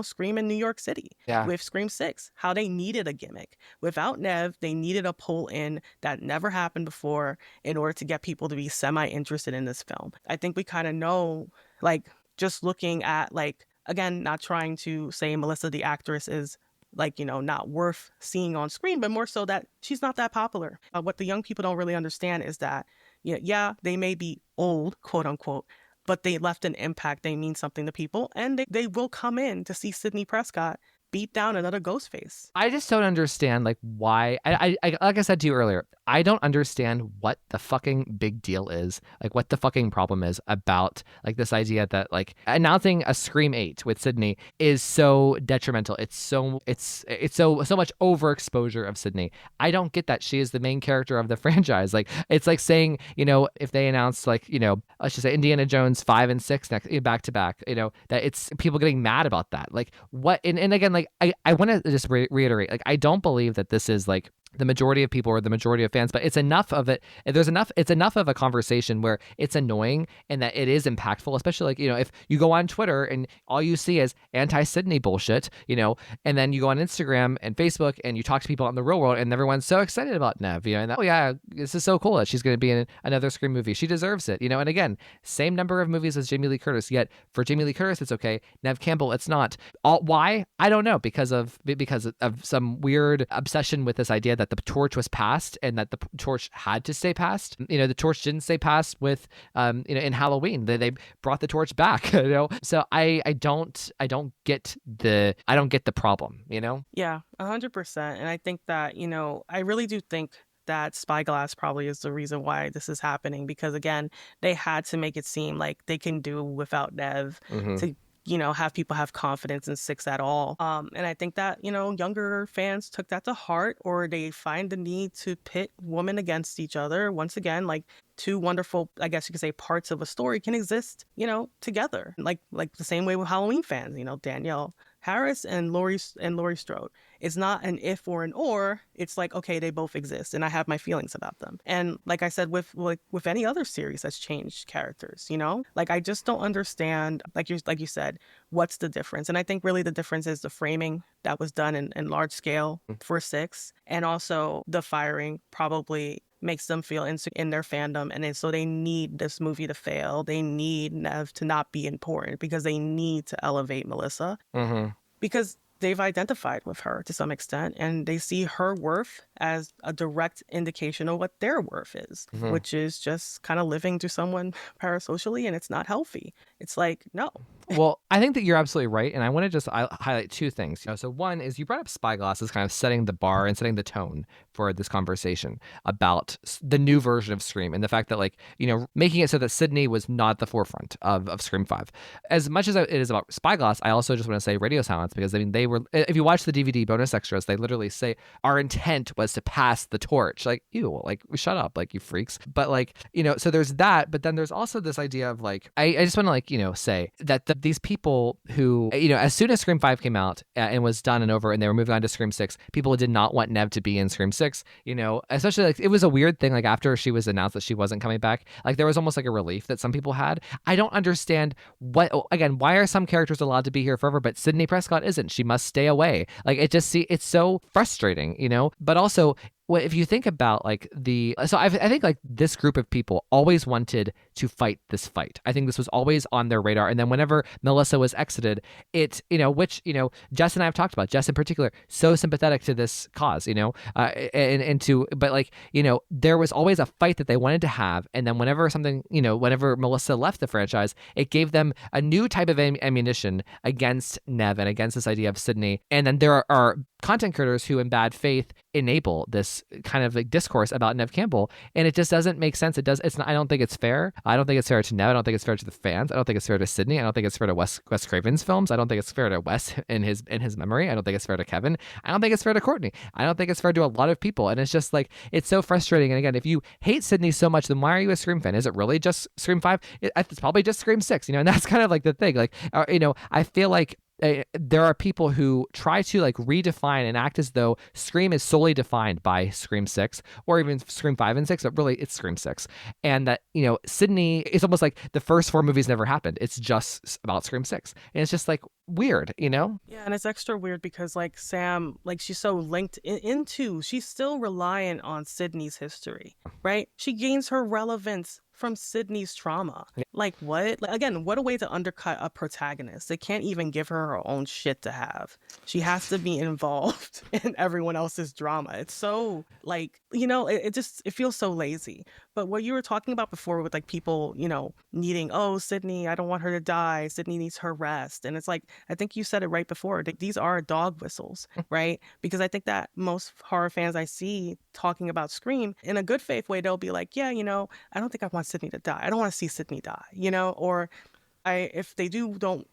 Scream in New York City. Yeah. With Scream 6, how they needed a gimmick. Without Neve, they needed a pull in that never happened before in order to get people to be semi-interested in this film. I think we kind of know, like, just looking at, like, again, not trying to say Melissa, the actress, is like, not worth seeing on screen, but more so that she's not that popular. What the young people don't really understand is that, yeah, they may be old, quote unquote, but they left an impact. They mean something to people, and they will come in to see Sidney Prescott beat down another Ghostface. I just don't understand, like, why. I like I said to you earlier, I don't understand what the fucking big deal is, like what the fucking problem is about like this idea that like announcing a Scream 8 with Sidney is so detrimental. It's so much overexposure of Sidney. I don't get that. She is the main character of the franchise. Like, it's like saying, if they announce like, let's just say Indiana Jones 5 and 6 next back to back, that it's people getting mad about that. Like, what? And again, like I want to just reiterate, like, I don't believe that this is like the majority of people or the majority of fans, but it's enough of it. It's enough of a conversation where it's annoying and that it is impactful, especially like, if you go on Twitter and all you see is anti-Sidney bullshit, and then you go on Instagram and Facebook and you talk to people out in the real world and everyone's so excited about Neve, and oh yeah, this is so cool that she's going to be in another Scream movie. She deserves it, and again, same number of movies as Jamie Lee Curtis, yet for Jamie Lee Curtis, it's okay. Neve Campbell, it's not. Why? I don't know, because of some weird obsession with this idea that the torch was passed and that the torch had to stay passed. The torch didn't stay passed with, in Halloween. They brought the torch back. So I don't get the problem. Yeah, 100%. And I think that I really do think that Spyglass probably is the reason why this is happening, because again, they had to make it seem like they can do without Neve to have people have confidence in Six at all. And I think that, younger fans took that to heart, or they find the need to pit women against each other. Once again, like two wonderful, I guess you could say, parts of a story can exist, together. Like the same way with Halloween fans, Danielle Harris and Laurie Strode. It's not an if or an or. It's like, okay, they both exist, and I have my feelings about them. And like I said, with any other series that's changed characters, like I just don't understand. Like you said, what's the difference? And I think really the difference is the framing that was done in large scale for Six, and also the firing probably makes them feel insecure in their fandom, and then so they need this movie to fail. They need Neve to not be important because they need to elevate Melissa, because they've identified with her to some extent, and they see her worth as a direct indication of what their worth is, which is just kind of living to someone parasocially, and it's not healthy. It's like, no. Well, I think that you're absolutely right, and I want to just highlight two things. So one is you brought up Spyglass as kind of setting the bar and setting the tone for this conversation about the new version of Scream, and the fact that, like, making it so that Sidney was not at the forefront of Scream 5. As much as it is about Spyglass, I also just want to say Radio Silence, because they were, if you watch the DVD bonus extras, they literally say our intent was to pass the torch. Like, ew, like, shut up, like, you freaks. But like, so there's that, but then there's also this idea of like, I just want to like, say that these people who, as soon as Scream 5 came out and was done and over and they were moving on to Scream 6, people did not want Neve to be in Scream 6, especially like it was a weird thing. Like after she was announced that she wasn't coming back, like there was almost like a relief that some people had. I don't understand why are some characters allowed to be here forever, but Sidney Prescott isn't? She must stay away. Like it's so frustrating, but also, well, if you think about like I think like this group of people always wanted to fight this fight. I think this was always on their radar. And then whenever Melissa was exited, which Jess and I have talked about, Jess in particular, so sympathetic to this cause, but like, there was always a fight that they wanted to have. And then whenever Melissa left the franchise, it gave them a new type of ammunition against Neve and against this idea of Sidney. And then there are content creators who in bad faith enable this kind of like discourse about Neve Campbell, and it just doesn't make sense. I don't think it's fair. I don't think it's fair to Neve. I don't think it's fair to the fans. I don't think it's fair to Sidney. I don't think it's fair to Wes Craven's films. I don't think it's fair to Wes in his memory. I don't think it's fair to Kevin. I don't think it's fair to Courtney. I don't think it's fair to a lot of people. And it's just like, it's so frustrating. And again, if you hate Sidney so much, then why are you a Scream fan? Is it really just Scream 5? It's probably just Scream 6, and that's kind of like the thing. Like, I feel like there are people who try to like redefine and act as though Scream is solely defined by Scream 6 or even Scream 5 and 6, but really it's Scream 6. And that, Sidney, it's almost like the first 4 movies never happened. It's just about Scream 6. And it's just like weird, Yeah, and it's extra weird because like Sam, like she's so linked into, she's still reliant on Sidney's history, right? She gains her relevance from Sidney's trauma. Like what? Like, again, what a way to undercut a protagonist. They can't even give her own shit to have. She has to be involved in everyone else's drama. It's so like, it feels so lazy. But what you were talking about before with like people, needing, oh, Sidney, I don't want her to die. Sidney needs her rest. And it's like, I think you said it right before. These are dog whistles, right? Because I think that most horror fans I see talking about Scream in a good faith way, they'll be like, yeah, I don't think I want Sidney to die. I don't want to see Sidney die, or if they don't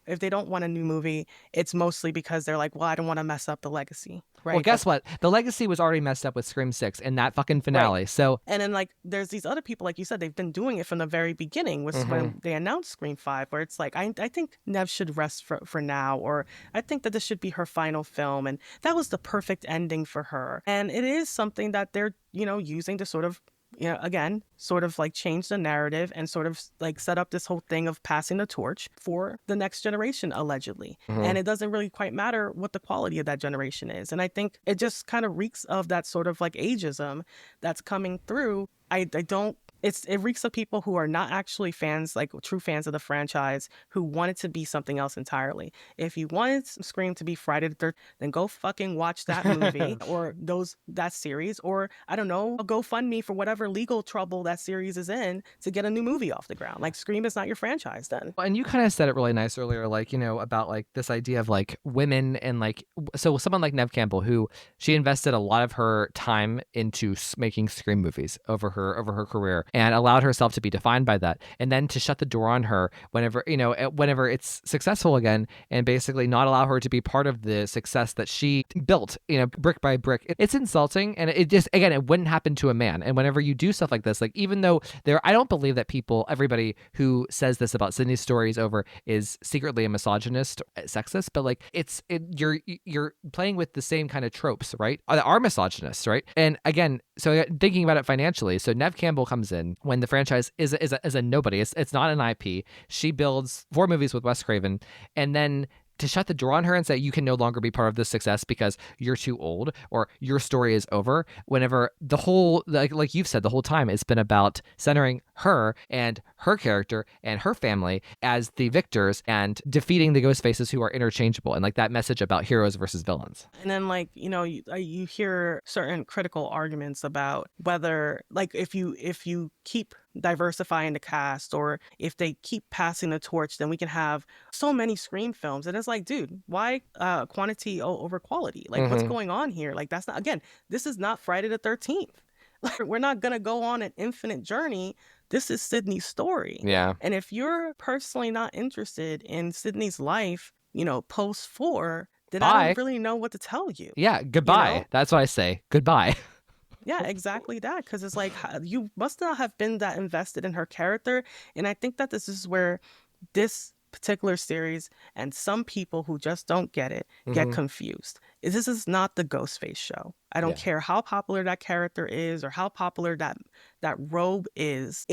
want a new movie, it's mostly because they're like, well, I don't want to mess up the legacy. Right. Well, guess what? The legacy was already messed up with Scream 6 in that fucking finale. Right. So, and then like there's these other people, like you said, they've been doing it from the very beginning, was when they announced Scream 5, where it's like, I think Neve should rest for now, or I think that this should be her final film. And that was the perfect ending for her. And it is something that they're, using to sort of, again, sort of like change the narrative and sort of like set up this whole thing of passing the torch for the next generation, allegedly. And it doesn't really quite matter what the quality of that generation is. And I think it just kind of reeks of that sort of like ageism that's coming through. It reeks of people who are not actually fans, like true fans of the franchise, who want it to be something else entirely. If you wanted Scream to be Friday the 13th, then go fucking watch that movie or that series, or I don't know, a GoFundMe for whatever legal trouble that series is in to get a new movie off the ground. Like Scream is not your franchise then. And you kind of said it really nice earlier, like, about like this idea of like women and like, so someone like Neve Campbell, who she invested a lot of her time into making Scream movies over her career, and allowed herself to be defined by that, and then to shut the door on her whenever it's successful again, and basically not allow her to be part of the success that she built, brick by brick. It's insulting, and it just, again, it wouldn't happen to a man. And whenever you do stuff like this, like, even though I don't believe that everybody who says this about Sidney's stories over is secretly a misogynist, sexist, but like you're playing with the same kind of tropes, right? That are misogynists, right? And again, so thinking about it financially, so Neve Campbell comes in when the franchise is a nobody. It's not an IP. She builds 4 movies with Wes Craven, and then to shut the door on her and say you can no longer be part of this success because you're too old or your story is over, whenever the whole, like you've said, the whole time it's been about centering her and her character and her family as the victors and defeating the ghost faces who are interchangeable, and like that message about heroes versus villains. And then like, you hear certain critical arguments about whether, like, if you keep diversifying the cast, or if they keep passing the torch, then we can have so many Scream films. And it's like, dude, why quantity over quality? Like, what's going on here? Like, that's not, again, this is not Friday the 13th. Like, we're not gonna go on an infinite journey. This is Sidney's story. Yeah. And if you're personally not interested in Sidney's life, post 4, then Bye. I don't really know what to tell you. Yeah, goodbye. That's what I say. Goodbye. Yeah, exactly that. Because it's like, you must not have been that invested in her character. And I think that this is where this particular series and some people who just don't get it get confused. This is not the Ghostface show. I don't care how popular that character is or how popular that robe is.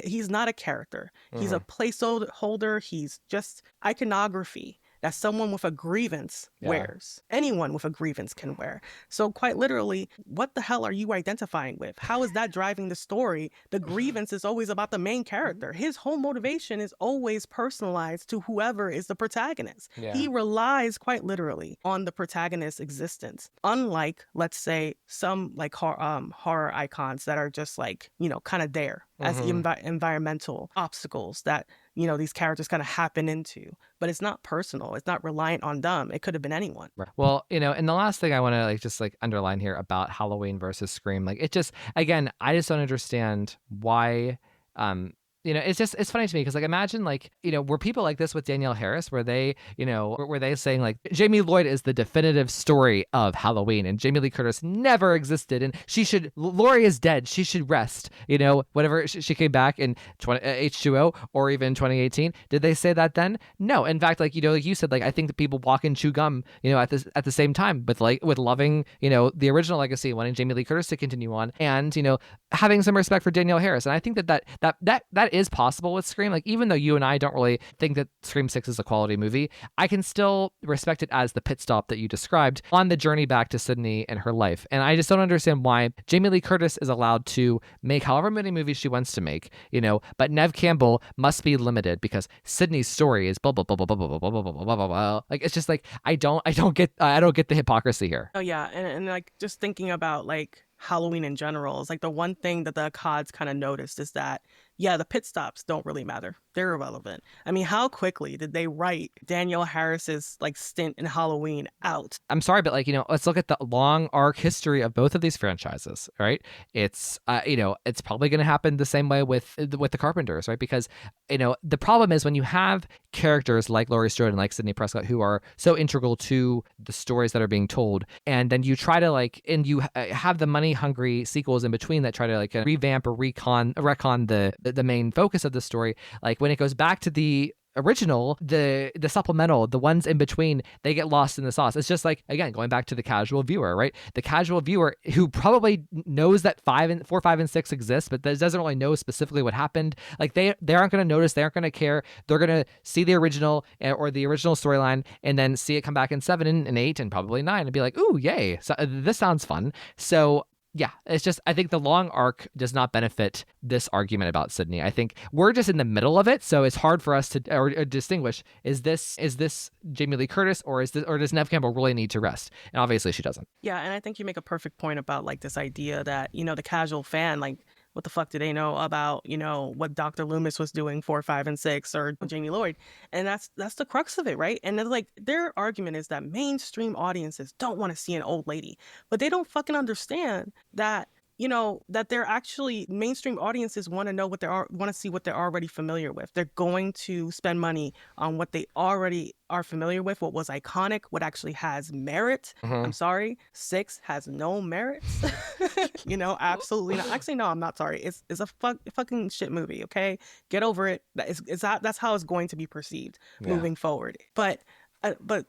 He's not a character. He's a placeholder. He's just iconography that someone with a grievance wears. Anyone with a grievance can wear. So quite literally, what the hell are you identifying with? How is that driving the story? The grievance is always about the main character. His whole motivation is always personalized to whoever is the protagonist. Yeah. He relies quite literally on the protagonist's existence. Unlike, let's say, some like horror icons that are just like, kind of there as environmental obstacles that these characters kind of happen into, but it's not personal. It's not reliant on them. It could have been anyone. Right. Well, and the last thing I want to underline here about Halloween versus Scream, like, it just, again, I just don't understand why, it's funny to me because, like, imagine, like, were people like this with Danielle Harris, where they, were they saying like Jamie Lloyd is the definitive story of Halloween and Jamie Lee Curtis never existed and Laurie is dead, she should rest, whatever, she came back in H2O or even 2018. Did they say that then? No. In fact, like, like you said, like, I think that people walk and chew gum, at the same time, but like with loving, the original legacy, wanting Jamie Lee Curtis to continue on, and, having some respect for Danielle Harris. And I think that is possible with Scream. Like, even though you and I don't really think that Scream 6 is a quality movie, I can still respect it as the pit stop that you described on the journey back to Sidney and her life. And I just don't understand why Jamie Lee Curtis is allowed to make however many movies she wants to make, but Neve Campbell must be limited because Sidney's story is blah blah blah blah blah blah blah blah blah blah blah blah. Like, it's just like, I don't get the hypocrisy here. Oh yeah, and like, just thinking about like Halloween in general, is like the one thing that the Accads kind of noticed is that yeah, the pit stops don't really matter. They're irrelevant. I mean, how quickly did they write Danielle Harris's like stint in Halloween out? I'm sorry, but like, let's look at the long arc history of both of these franchises, right? It's, it's probably going to happen the same way with the Carpenters, right? Because, the problem is when you have characters like Laurie Strode and like Sidney Prescott who are so integral to the stories that are being told, and then you try to and you have the money hungry sequels in between that try to revamp or retcon the main focus of the story. Like when it goes back to the original, the supplemental, the ones in between, they get lost in the sauce. It's just like, again, going back to the casual viewer, right? The casual viewer who probably knows that 4, 5, and 6 exist, but doesn't really know specifically what happened. Like they aren't going to notice, they aren't going to care. They're going to see the original or the original storyline and then see it come back in 7 and 8 and probably 9 and be like, ooh, yay, so, this sounds fun. So yeah, it's just, I think the long arc does not benefit this argument about Sidney. I think we're just in the middle of it, so it's hard for us to or distinguish, is this Jamie Lee Curtis or does Neve Campbell really need to rest? And obviously she doesn't. Yeah, and I think you make a perfect point about like this idea that, the casual fan, like, what the fuck do they know about, what Dr. Loomis was doing 4, 5, and 6 or Jamie Lloyd? And that's the crux of it, right? And it's like their argument is that mainstream audiences don't want to see an old lady, but they don't fucking understand that, that they're actually mainstream audiences want to know want to see what they're already familiar with. They're going to spend money on what they already are familiar with, what was iconic, what actually has merit. I'm sorry, 6 has no merits. Absolutely not. Actually, no, I'm not sorry. It's a fucking shit movie. Okay, get over it. That's how it's going to be perceived moving forward. But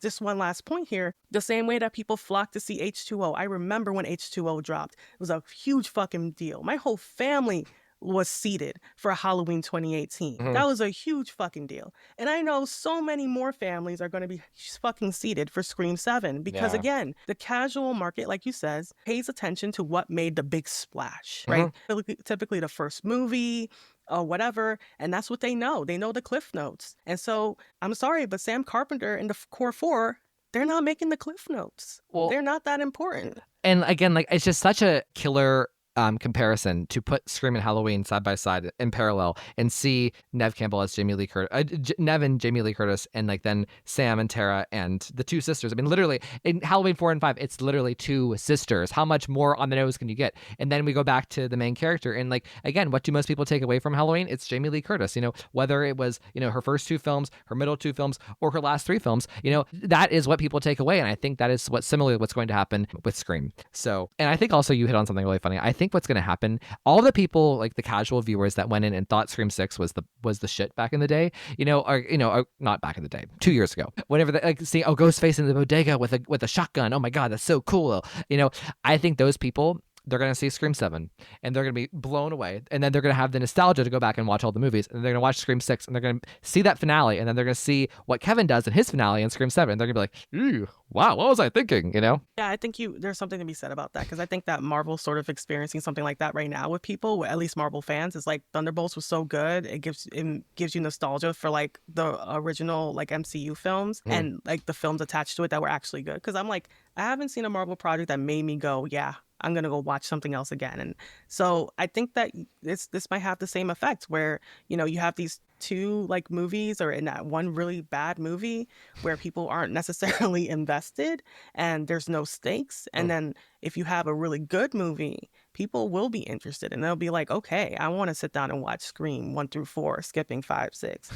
just one last point here. The same way that people flock to see H2O. I remember when H2O dropped. It was a huge fucking deal. My whole family was seated for Halloween 2018. That was a huge fucking deal. And I know so many more families are going to be fucking seated for Scream 7 because, again, the casual market, like you says, pays attention to what made the big splash, right? Typically the first movie or whatever, and that's what they know. They know the cliff notes. And so, I'm sorry, but Sam Carpenter and the core 4, they're not making the cliff notes. Well, they're not that important. And again, like, it's just such a killer comparison to put Scream and Halloween side by side in parallel and see Neve Campbell as Jamie Lee Curtis, Neve and Jamie Lee Curtis, and like then Sam and Tara and the 2 sisters. I mean, literally in Halloween 4 and 5, it's literally 2 sisters. How much more on the nose can you get? And then we go back to the main character, and like again, what do most people take away from Halloween? It's Jamie Lee Curtis. Whether it was her first 2 films, her middle 2 films, or her last 3 films, that is what people take away, and I think that is what's going to happen with Scream. So, and I think also you hit on something really funny. I think what's going to happen, all the people, like the casual viewers that went in and thought Scream 6 was the shit back in the day, are not back in the day, 2 years ago, whenever they see Ghostface in the bodega with a shotgun, oh my god, that's so cool. I think those people, they're going to see Scream 7 and they're going to be blown away. And then they're going to have the nostalgia to go back and watch all the movies. And they're going to watch Scream 6 and they're going to see that finale. And then they're going to see what Kevin does in his finale in Scream 7. And they're going to be like, ew, wow, what was I thinking? Yeah, I think there's something to be said about that. Because I think that Marvel's sort of experiencing something like that right now with people, at least Marvel fans. It's like Thunderbolts was so good. It gives you nostalgia for like the original like MCU films and like the films attached to it that were actually good. Because I'm like, I haven't seen a Marvel project that made me go, yeah, I'm going to go watch something else again. And so I think that this might have the same effect where, you have these 2 like movies or in that one really bad movie where people aren't necessarily invested and there's no stakes. And then if you have a really good movie, people will be interested and they'll be like, okay, I want to sit down and watch Scream 1 through 4, skipping 5, 6.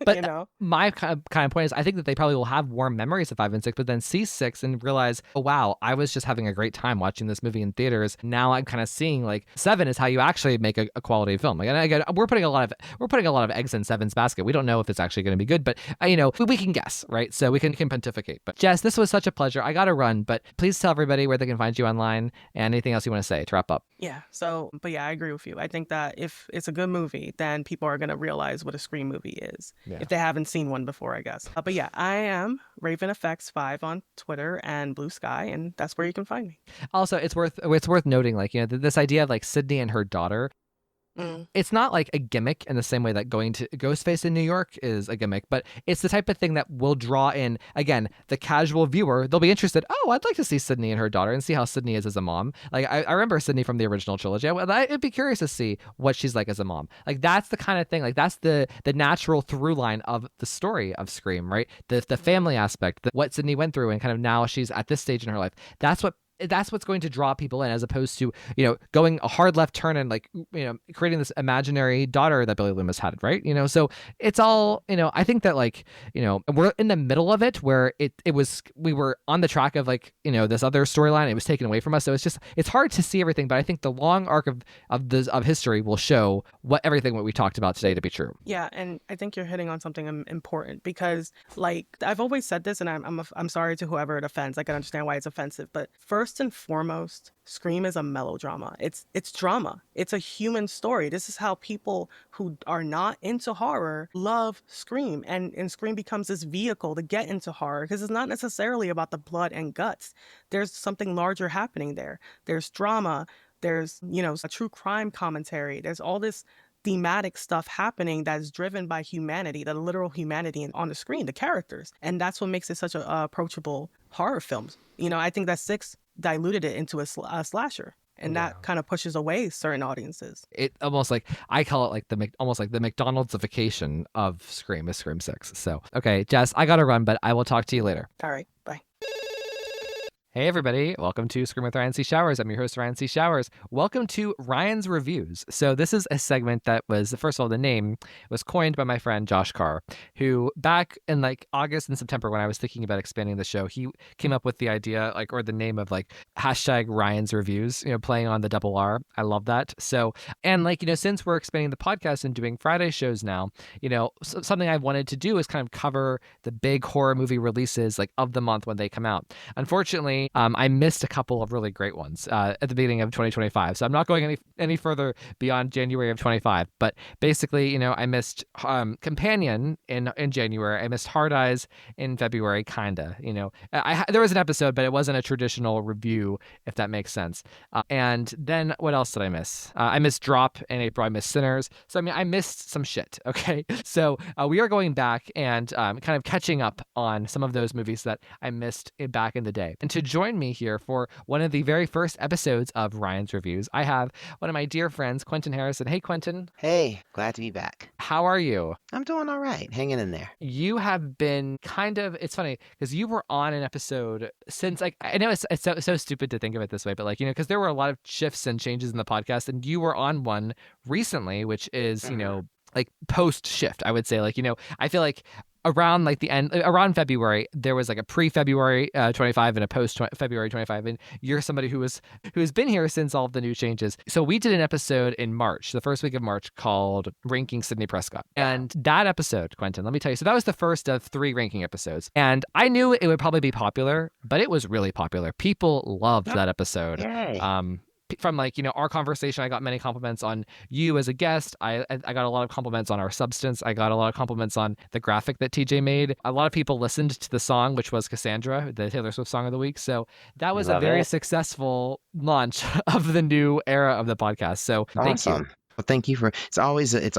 But my kind of point is, I think that they probably will have warm memories of 5 and 6, but then see 6 and realize, oh wow, I was just having a great time watching this movie in theaters. Now I'm kind of seeing like 7 is how you actually make a quality film. Like, and again, we're putting a lot of eggs in 7's basket. We don't know if it's actually going to be good, but we can guess, right? So we can pontificate. But Jess, this was such a pleasure. I got to run, but please tell everybody where they can find you online and anything else you want to say to wrap up. Yeah. So, but yeah, I agree with you. I think that if it's a good movie, then people are going to realize what a Scream movie is if they haven't seen one before, I guess. But yeah, I am RavenFX5 on Twitter and Blue Sky, and that's where you can find me. Also, it's worth noting, like, this idea of like Sidney and her daughter. It's not like a gimmick in the same way that going to Ghostface in New York is a gimmick, but it's the type of thing that will draw in, again, the casual viewer. They'll be interested. Oh, I'd like to see Sidney and her daughter and see how Sidney is as a mom. Like, I remember Sidney from the original trilogy. I'd be curious to see what she's like as a mom. Like, that's the kind of thing. Like, that's the natural through line of the story of Scream, right? The family aspect, what Sidney went through, and kind of now she's at this stage in her life. That's what's going to draw people in, as opposed to, going a hard left turn and creating this imaginary daughter that Billy Loomis had, right? So it's all, I think that we're in the middle of it where we were on the track of this other storyline. It was taken away from us. So it's hard to see everything, but I think the long arc of history will show everything what we talked about today to be true. Yeah. And I think you're hitting on something important, because I've always said this, and I'm sorry to whoever it offends. I can understand why it's offensive, but first and foremost, Scream is a melodrama. It's drama. It's a human story. This is how people who are not into horror love Scream, and Scream becomes this vehicle to get into horror, because it's not necessarily about the blood and guts. There's something larger happening there. There's drama. There's, a true crime commentary. There's all this thematic stuff happening that's driven by humanity, the literal humanity on the screen, the characters. And that's what makes it such a approachable horror film. I think that 6 diluted it into a slasher, and that kind of pushes away certain audiences. It almost I call it almost like the McDonald'sification of Scream is Scream 6. So, okay, Jess, I gotta run, but I will talk to you later. All right, bye. Hey everybody, welcome to Scream with Ryan C. Showers. I'm your host, Ryan C. Showers. Welcome to Ryan's Reviews. So this is a segment that was, first of all, the name was coined by my friend Josh Carr, who back in August and September, when I was thinking about expanding the show, he came up with the idea or the name of hashtag Ryan's Reviews, playing on the double R. I love that. So, and since we're expanding the podcast and doing Friday shows now, something I wanted to do is kind of cover the big horror movie releases of the month when they come out. Unfortunately, I missed a couple of really great ones at the beginning of 2025. So I'm not going any further beyond January of 25. But basically, I missed Companion in January. I missed Hard Eyes in February, kinda. There was an episode, but it wasn't a traditional review, if that makes sense. And then what else did I miss? I missed Drop in April. I missed Sinners. So I missed some shit. Okay, so we are going back and kind of catching up on some of those movies that I missed back in the day. And to join me here for one of the very first episodes of Ryan's Reviews, I have one of my dear friends, Quentin Harrison. Hey, Quentin. Hey, glad to be back. How are you? I'm doing all right, hanging in there. You have been it's funny because you were on an episode since I know it's so stupid to think of it this way, but because there were a lot of shifts and changes in the podcast, and you were on one recently, which is post shift. I would say I feel like around the end, around February, there was a pre-February 25 and a post-February 25, and you're somebody who has been here since all of the new changes. So we did an episode in March, the first week of March, called Ranking Sidney Prescott. And that episode, Quentin, let me tell you, so that was the first of 3 ranking episodes. And I knew it would probably be popular, but it was really popular. People loved that episode. Yay. From our conversation, I got many compliments on you as a guest. I got a lot of compliments on our substance. I got a lot of compliments on the graphic that TJ made. A lot of people listened to the song, which was Cassandra, the Taylor Swift song of the week. So that was a very successful launch of the new era of the podcast. So thank you. Well, thank you it's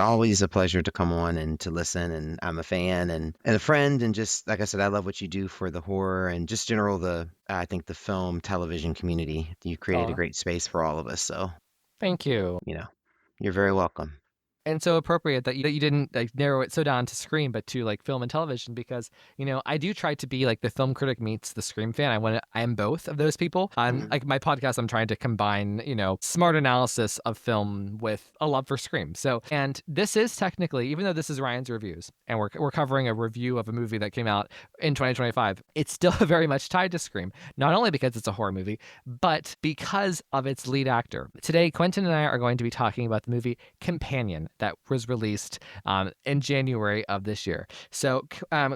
always a pleasure to come on and to listen, and I'm a fan and a friend, and just like I said, I love what you do for the horror and just I think the film television community. You created a great space for all of us, so thank you. You're very welcome. And so appropriate that you didn't narrow it so down to Scream, but to film and television, because I do try to be the film critic meets the Scream fan. I am both of those people. I'm my podcast, I'm trying to combine smart analysis of film with a love for Scream. So, and this is technically, even though this is Ryan's Reviews and we're covering a review of a movie that came out in 2025, it's still very much tied to Scream. Not only because it's a horror movie, but because of its lead actor. Today, Quentin and I are going to be talking about the movie Companion, that was released in January of this year. So,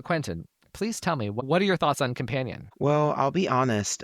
Quentin, please tell me, what are your thoughts on Companion? Well, I'll be honest.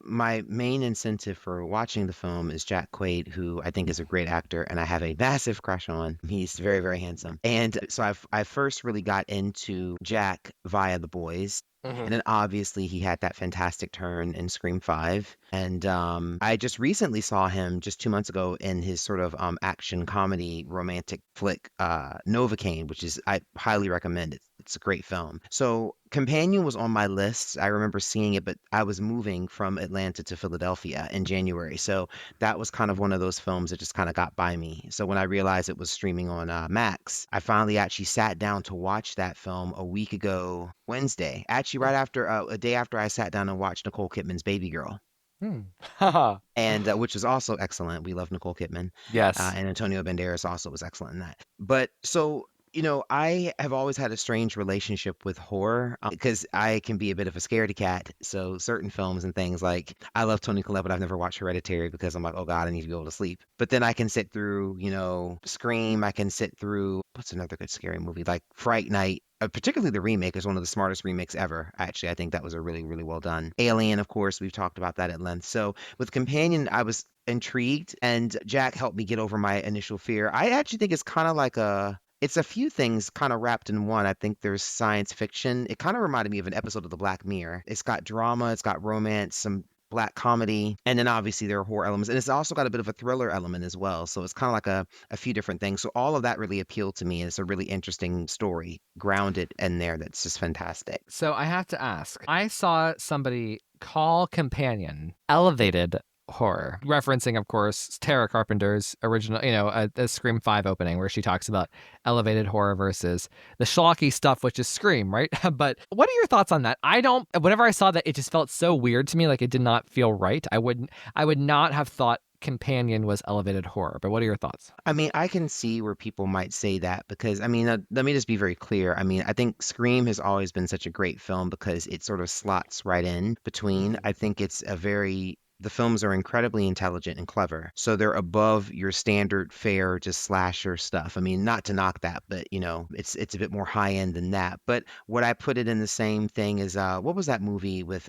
my main incentive for watching the film is Jack Quaid, who I think is a great actor and I have a massive crush on. He's very, very handsome. And so I first really got into Jack via The Boys. And then obviously he had that fantastic turn in Scream 5. And I just recently saw him just 2 months ago in his sort of action comedy romantic flick, Novocaine, which is, I highly recommend it. It's a great film. So Companion was on my list. I remember seeing it, but I was moving from Atlanta to Philadelphia in January. So that was kind of one of those films that just kind of got by me. So when I realized it was streaming on Max, I finally actually sat down to watch that film a week ago, Wednesday. Actually, right after a day after I sat down and watched Nicole Kidman's Baby Girl. And which was also excellent. We love Nicole Kidman. Yes. And Antonio Banderas also was excellent in that. But so I have always had a strange relationship with horror because I can be a bit of a scaredy cat. So certain films and things like I love Toni Collette, but I've never watched Hereditary because I'm like, oh God, I need to be able to sleep. But then I can sit through, Scream. I can sit through, what's another good scary movie? Like Fright Night. Particularly the remake is one of the smartest remakes ever. Actually, I think that was a really, really well done. Alien, of course, we've talked about that at length. So with Companion, I was intrigued and Jack helped me get over my initial fear. I actually think it's kind of like it's a few things kind of wrapped in one. I think there's science fiction. It kind of reminded me of an episode of The Black Mirror. It's got drama, it's got romance, some black comedy, and then obviously there are horror elements. And it's also got a bit of a thriller element as well. So it's kind of like a few different things. So all of that really appealed to me. And it's a really interesting story grounded in there that's just fantastic. So I have to ask, I saw somebody call Companion elevated horror, referencing, of course, Tara Carpenter's original, a Scream 5 opening where she talks about elevated horror versus the schlocky stuff, which is Scream, right? But what are your thoughts on that? Whenever I saw that, it just felt so weird to me, like it did not feel right. I would not have thought Companion was elevated horror, but what are your thoughts? I mean, I can see where people might say that because, let me just be very clear. I think Scream has always been such a great film because it sort of slots right in between. I think the films are incredibly intelligent and clever. So they're above your standard fare, just slasher stuff. Not to knock that, but it's a bit more high end than that. But what I put it in the same thing is, what was that movie with,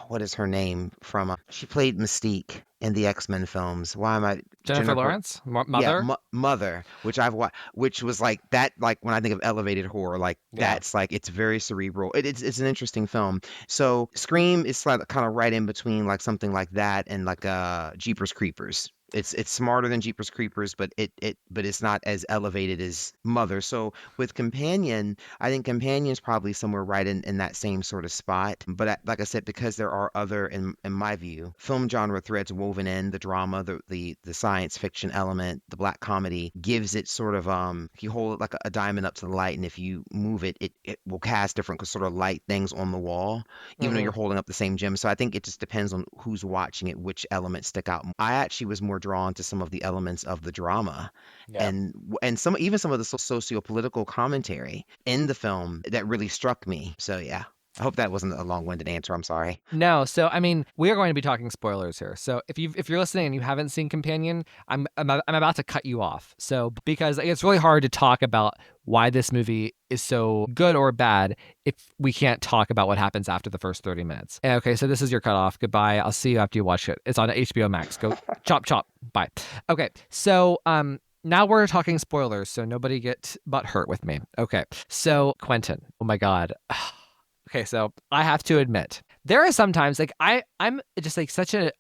what is her name from, she played Mystique in the X-Men films. Why am I? Jennifer Lawrence? Mother? Yeah, Mother, which I've watched, which was like that, like when I think of elevated horror, like that's like, it's very cerebral. It's an interesting film. So Scream is like kind of right in between like something like that and like Jeepers Creepers. It's smarter than Jeepers Creepers, but it's not as elevated as Mother. So with Companion, I think Companion's probably somewhere right in that same sort of spot. But like I said, because there are other, in my view, film genre threads woven in, the drama, the science fiction element, the black comedy gives it sort of if you hold it like a diamond up to the light, and if you move it, it will cast different sort of light things on the wall, even though you're holding up the same gem. So I think it just depends on who's watching it, which elements stick out. I actually was more drawn to some of the elements of the drama and some of the socio-political commentary in the film that really struck me. So yeah, I hope that wasn't a long-winded answer. I'm sorry. No. So, we are going to be talking spoilers here. So if you're listening and you haven't seen Companion, I'm about to cut you off. So, because it's really hard to talk about why this movie is so good or bad if we can't talk about what happens after the first 30 minutes. Okay, so this is your cutoff. Goodbye. I'll see you after you watch it. It's on HBO Max. Go chop, chop. Bye. Okay, so now we're talking spoilers, so nobody get butthurt with me. Okay, so Quentin. Oh my God. Okay, so I have to admit, there are sometimes like I'm just like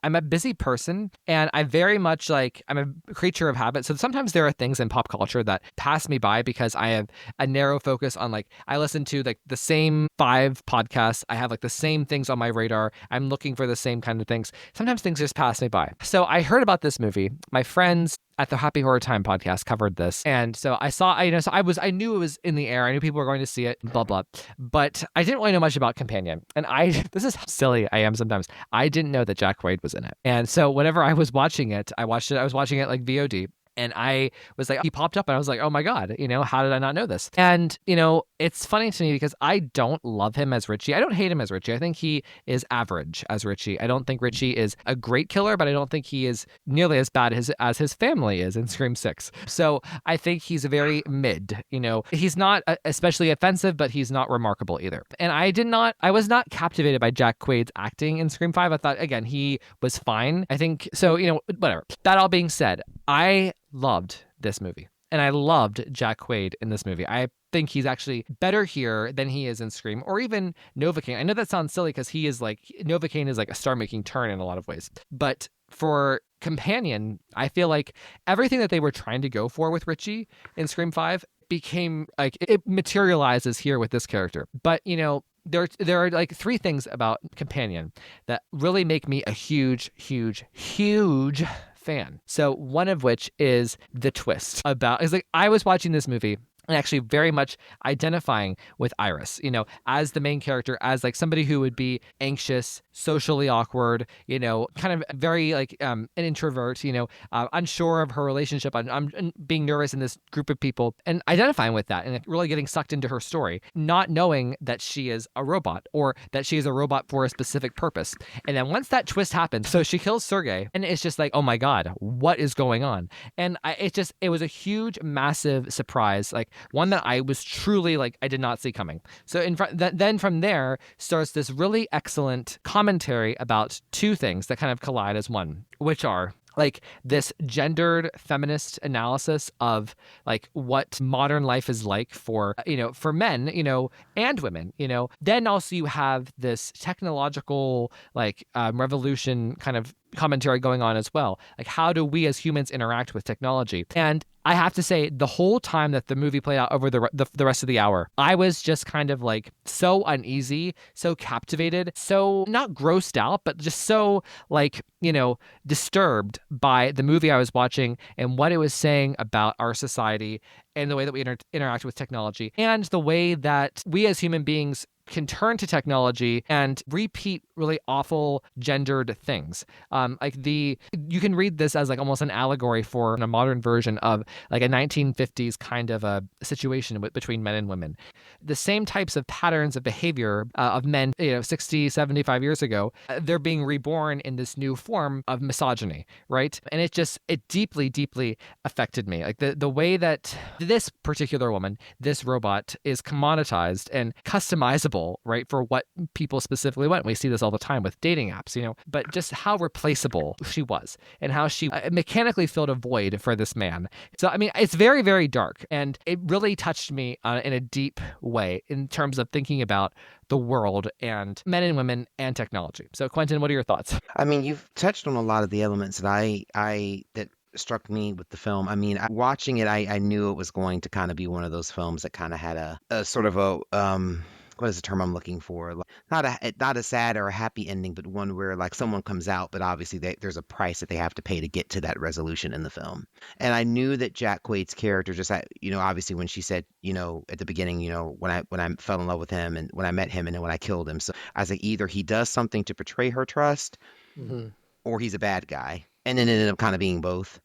I'm a busy person and I very much like I'm a creature of habit. So sometimes there are things in pop culture that pass me by because I have a narrow focus on like I listen to like the same 5 podcasts. I have like the same things on my radar. I'm looking for the same kind of things. Sometimes things just pass me by. So I heard about this movie. My friends at the Happy Horror Time podcast covered this. And so I knew it was in the air. I knew people were going to see it, blah, blah. But I didn't really know much about Companion. And this is how silly I am sometimes. I didn't know that Jack Quaid was in it. And so whenever I was watching it, I was watching it like VOD. And I was like, he popped up and I was like, oh my God, how did I not know this? And, it's funny to me because I don't love him as Richie. I don't hate him as Richie. I think he is average as Richie. I don't think Richie is a great killer, but I don't think he is nearly as bad as his family is in Scream 6. So I think he's very mid, he's not especially offensive, but he's not remarkable either. And I was not captivated by Jack Quaid's acting in Scream 5. I thought, again, he was fine. I think, so, whatever. That all being said, I loved this movie. And I loved Jack Quaid in this movie. I think he's actually better here than he is in Scream, or even Novocaine. I know that sounds silly because Novocaine is like a star-making turn in a lot of ways. But for companion, I feel like everything that they were trying to go for with Richie in Scream 5 became like, it materializes here with this character. But, there are like three things about companion that really make me a huge, huge, huge fan. So one of which is the twist is like, I was watching this movie and actually very much identifying with Iris, as the main character, as like somebody who would be anxious, socially awkward, kind of very like an introvert, unsure of her relationship. I'm being nervous in this group of people and identifying with that and really getting sucked into her story, not knowing that she is a robot or that she is a robot for a specific purpose. And then once that twist happens, so she kills Sergey and it's just like, oh my God, what is going on? And it was a huge, massive surprise. Like, one that I was truly like, I did not see coming. So then from there starts this really excellent commentary about two things that kind of collide as one, which are like this gendered feminist analysis of like what modern life is like for men, and women, Then also you have this technological like revolution kind of commentary going on as well. Like, how do we as humans interact with technology? And I have to say, the whole time that the movie played out over the rest of the hour, I was just kind of like so uneasy, so captivated, so not grossed out, but just so like, disturbed by the movie I was watching and what it was saying about our society and the way that we interact with technology and the way that we as human beings can turn to technology and repeat really awful gendered things. You can read this as like almost an allegory for a modern version of like a 1950s kind of a situation between men and women. The same types of patterns of behavior of men, 60, 75 years ago, they're being reborn in this new form of misogyny, right? And it deeply, deeply affected me. Like the way that this particular woman, this robot, is commoditized and customizable, right, for what people specifically want. We see this all the time with dating apps, but just how replaceable she was and how she mechanically filled a void for this man. So, I mean, it's very, very dark, and it really touched me in a deep way in terms of thinking about the world and men and women and technology. So, Quentin, what are your thoughts? I mean, you've touched on a lot of the elements that struck me with the film. I mean, watching it, I knew it was going to kind of be one of those films that kind of had a sort of a what is the term I'm looking for? Not a sad or a happy ending, but one where like someone comes out, but obviously there's a price that they have to pay to get to that resolution in the film. And I knew that Jack Quaid's character just had, obviously when she said, at the beginning, when I fell in love with him and when I met him and then when I killed him. So I was like, either he does something to betray her trust, or he's a bad guy. And then it ended up kind of being both.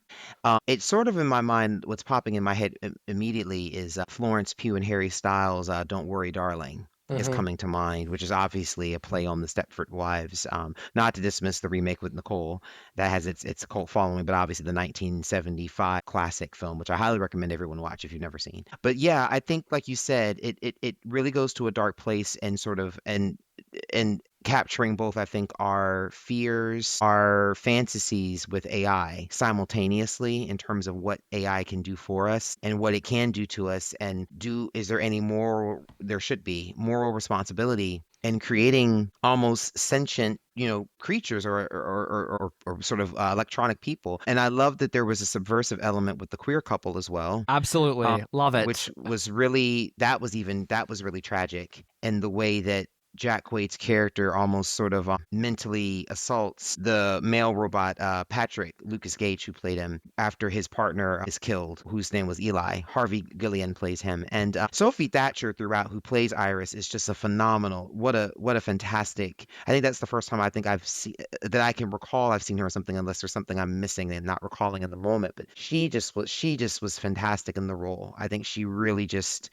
It's sort of in my mind, what's popping in my head immediately is Florence Pugh and Harry Styles' Don't Worry, Darling. Is coming to mind, which is obviously a play on the Stepford Wives. Not to dismiss the remake with Nicole, that has its cult following, but obviously the 1975 classic film, which I highly recommend everyone watch if you've never seen. But yeah, I think like you said, it really goes to a dark place and sort of and capturing both, I think, our fears, our fantasies with AI simultaneously in terms of what AI can do for us and what it can do to us, and is there any there should be moral responsibility in creating almost sentient, creatures or sort of electronic people. And I love that there was a subversive element with the queer couple as well. Absolutely. Love it. Which was really, that was really tragic. And the way that Jack Quaid's character almost sort of mentally assaults the male robot, Patrick Lucas Gage, who played him, after his partner is killed, whose name was Eli. Harvey Gillian plays him. And Sophie Thatcher throughout, who plays Iris, is just a phenomenal, what a fantastic, I think that's the first time I think I've seen, that I can recall I've seen her in something, unless there's something I'm missing and not recalling in the moment. But she just was fantastic in the role. I think she really just,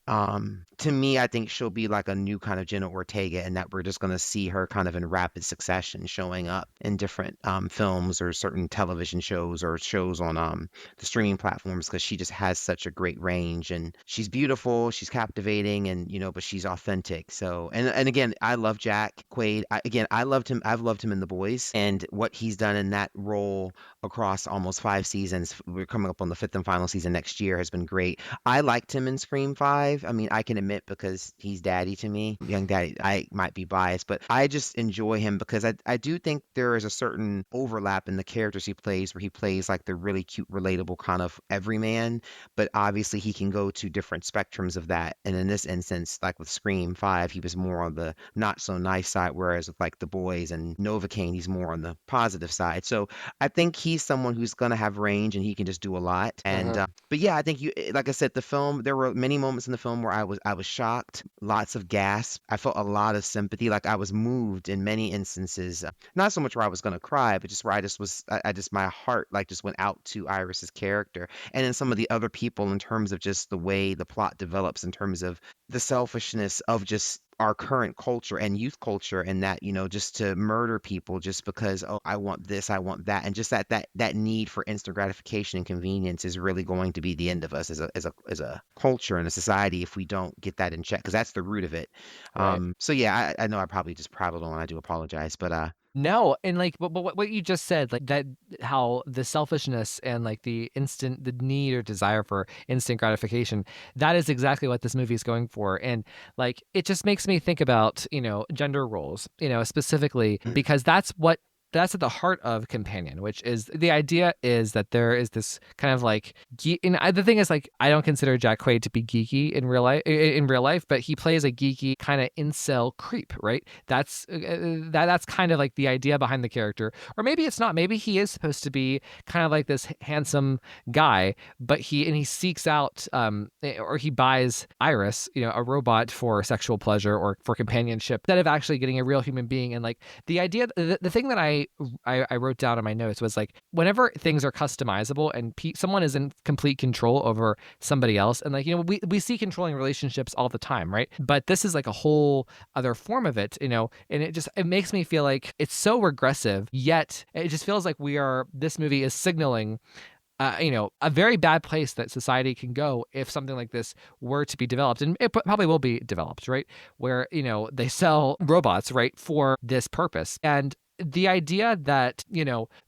to me, I think she'll be like a new kind of Jenna Ortega, and that we're just going to see her kind of in rapid succession showing up in different films or certain television shows or shows on the streaming platforms, because she just has such a great range, and she's beautiful, she's captivating, and but she's authentic. So, and again, I love Jack Quaid. I loved him. I've loved him in The Boys, and what he's done in that role across almost 5 seasons. We're coming up on the 5th and final season next year, has been great. I liked him in Scream 5. I mean, I can admit, because he's daddy to me, young daddy, I might be biased, but I just enjoy him because I do think there is a certain overlap in the characters he plays, where he plays like the really cute, relatable kind of everyman, but obviously he can go to different spectrums of that. And in this instance, like with Scream 5, he was more on the not so nice side, whereas with like The Boys and Novocaine, he's more on the positive side. So I think he's someone who's going to have range, and he can just do a lot. And but yeah, I think like I said, the film, there were many moments in the film where I was shocked, lots of gasps. I felt a lot of sympathy, like I was moved in many instances. Not so much where I was going to cry, but just where I just my heart like just went out to Iris's character, and then some of the other people, in terms of just the way the plot develops, in terms of the selfishness of just our current culture and youth culture, and that just to murder people just because, oh, I want this, I want that, and just that need for instant gratification and convenience is really going to be the end of us as a culture and a society if we don't get that in check, because that's the root of it. Right. So yeah, I know I probably just prattled on. I do apologize, but No, and like, but what you just said, like that, how the selfishness and like the need or desire for instant gratification, that is exactly what this movie is going for. And like, it just makes me think about, gender roles, specifically, because that's at the heart of Companion, which is the idea is that there is this kind of like and the thing is, like, I don't consider Jack Quaid to be geeky in real life, but he plays a geeky kind of incel creep, right? That's kind of like the idea behind the character. Or maybe it's not. Maybe he is supposed to be kind of like this handsome guy, but he seeks out or he buys Iris, a robot, for sexual pleasure or for companionship, instead of actually getting a real human being. And like the idea, the thing that I wrote down in my notes was like, whenever things are customizable and someone is in complete control over somebody else, and like, we see controlling relationships all the time, right? But this is like a whole other form of it, and it makes me feel like it's so regressive, yet it just feels like this movie is signaling a very bad place that society can go if something like this were to be developed. And it probably will be developed, right? Where, they sell robots, right, for this purpose. And the idea that,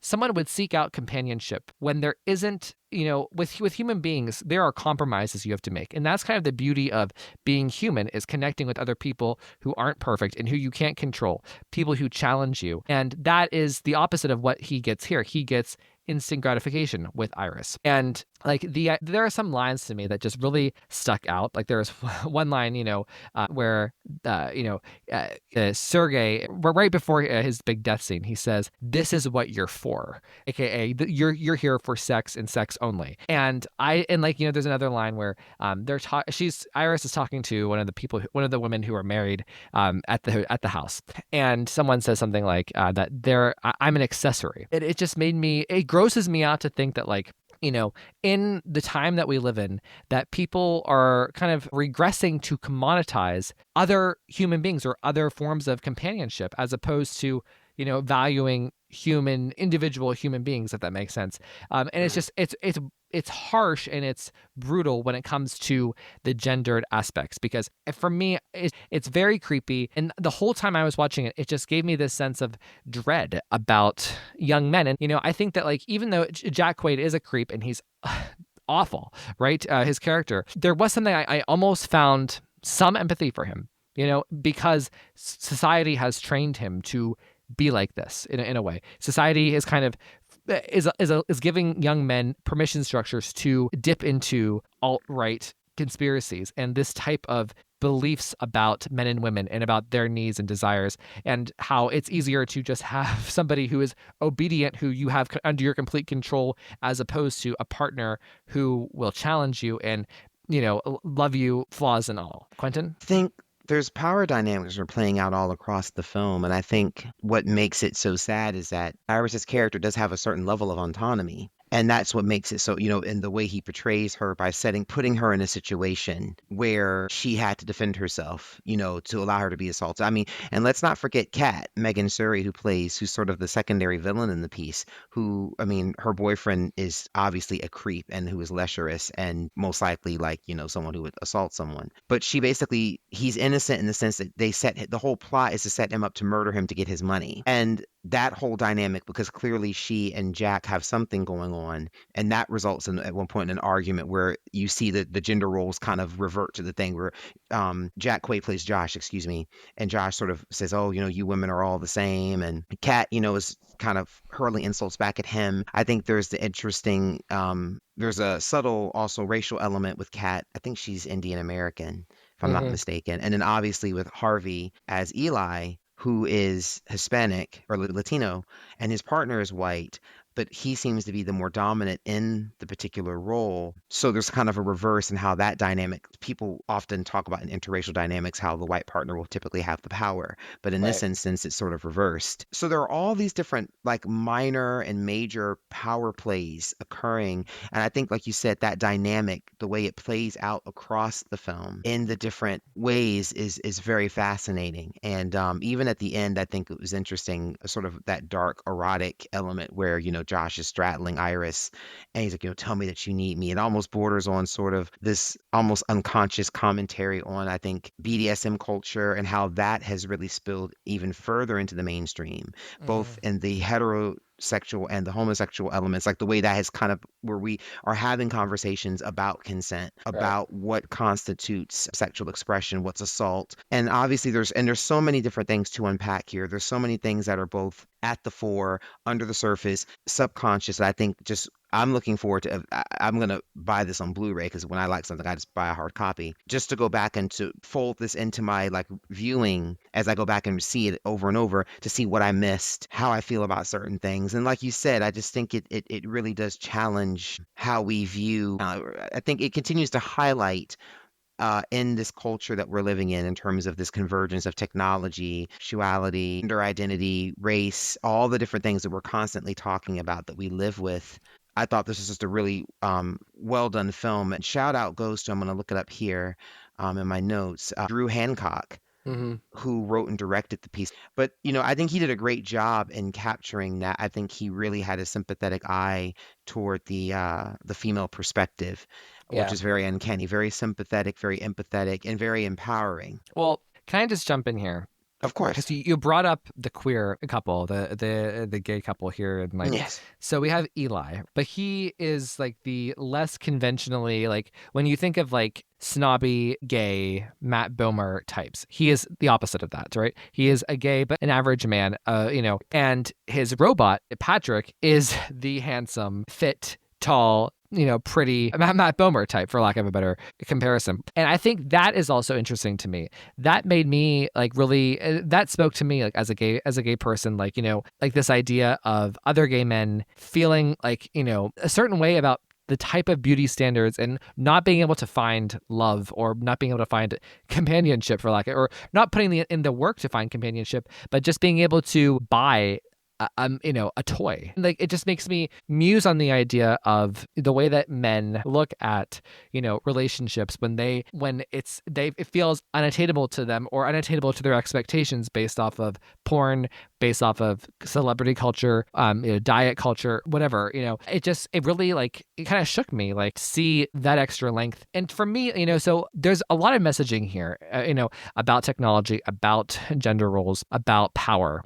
someone would seek out companionship when there isn't, with human beings, there are compromises you have to make. And that's kind of the beauty of being human, is connecting with other people who aren't perfect and who you can't control, people who challenge you. And that is the opposite of what he gets here. He gets instant gratification with Iris. And like there are some lines to me that just really stuck out. Like there's one line, where Sergey, right before his big death scene, he says, "This is what you're for," aka you're here for sex and sex only. And there's another line where Iris is talking to one of the women who are married at the house, and someone says something like that I'm an accessory. It just it grosses me out to think that, like, in the time that we live in, that people are kind of regressing to commoditize other human beings or other forms of companionship, as opposed to, valuing individual human beings, if that makes sense. And it's just, it's harsh and it's brutal when it comes to the gendered aspects, because for me, it's very creepy. And the whole time I was watching it, it just gave me this sense of dread about young men. And, I think that, like, even though Jack Quaid is a creep and he's awful, right? His character, there was something I almost found some empathy for him, because society has trained him to be like this in a way. Society is kind of is giving young men permission structures to dip into alt-right conspiracies and this type of beliefs about men and women and about their needs and desires, and how it's easier to just have somebody who is obedient, who you have under your complete control, as opposed to a partner who will challenge you and, love you, flaws and all. Quentin? I think there's power dynamics that are playing out all across the film. And I think what makes it so sad is that Iris's character does have a certain level of autonomy. And that's what makes it so, in the way he portrays her by putting her in a situation where she had to defend herself, to allow her to be assaulted. I mean, and let's not forget Kat, Megan Surrey, who's sort of the secondary villain in the piece, her boyfriend is obviously a creep and who is lecherous and most likely someone who would assault someone. But he's innocent in the sense that the whole plot is to set him up to murder him to get his money. And that whole dynamic, because clearly she and Jack have something going on, and that results in at one point in an argument where you see the gender roles kind of revert to the thing where Jack Quaid plays Josh, and Josh sort of says, oh, you women are all the same, and Kat, is kind of hurling insults back at him. I think there's the interesting there's a subtle also racial element with Kat. I think she's Indian American, if I'm not mistaken. And then obviously with Harvey as Eli, who is Hispanic or Latino, and his partner is white, but he seems to be the more dominant in the particular role. So there's kind of a reverse in how that dynamic, people often talk about in interracial dynamics, how the white partner will typically have the power. But in this instance, it's sort of reversed. So there are all these different minor and major power plays occurring. And I think, like you said, that dynamic, the way it plays out across the film in the different ways is very fascinating. And even at the end, I think it was interesting, sort of that dark erotic element where, Josh is straddling Iris and he's like, tell me that you need me. It almost borders on sort of this almost unconscious commentary on, I think, BDSM culture and how that has really spilled even further into the mainstream, both in the heterosexual and the homosexual elements, like the way that has kind of where we are having conversations about consent, about what constitutes sexual expression, what's assault. And obviously there's so many different things to unpack here. There's so many things that are both at the fore, under the surface, subconscious. I think I'm looking forward to, I'm going to buy this on Blu-ray because when I like something, I just buy a hard copy just to go back and to fold this into my viewing as I go back and see it over and over to see what I missed, how I feel about certain things. And like you said, I just think it really does challenge how we view. I think it continues to highlight in this culture that we're living in terms of this convergence of technology, sexuality, gender identity, race, all the different things that we're constantly talking about that we live with. I thought this was just a really well done film. And shout out goes to, I'm going to look it up here in my notes, Drew Hancock, who wrote and directed the piece. But, I think he did a great job in capturing that. I think he really had a sympathetic eye toward the female perspective, which is very uncanny, very sympathetic, very empathetic, and very empowering. Well, can I just jump in here? Of course. Because you brought up the queer couple, the gay couple here. And yes. So we have Eli, but he is the less conventionally, when you think of snobby, gay, Matt Bomer types, he is the opposite of that, right? He is a gay, but an average man, and his robot, Patrick, is the handsome, fit, tall, pretty Matt Bomer type, for lack of a better comparison. And I think that is also interesting to me. That made me really, that spoke to me as a gay person, this idea of other gay men feeling a certain way about the type of beauty standards and not being able to find love or not being able to find companionship, or not putting in the work to find companionship, but just being able to buy a toy. It just makes me muse on the idea of the way that men look at, relationships when it feels unattainable to them or unattainable to their expectations based off of porn, based off of celebrity culture, diet culture, whatever, it really it kind of shook me, see that extra length. And for me, so there's a lot of messaging here, about technology, about gender roles, about power.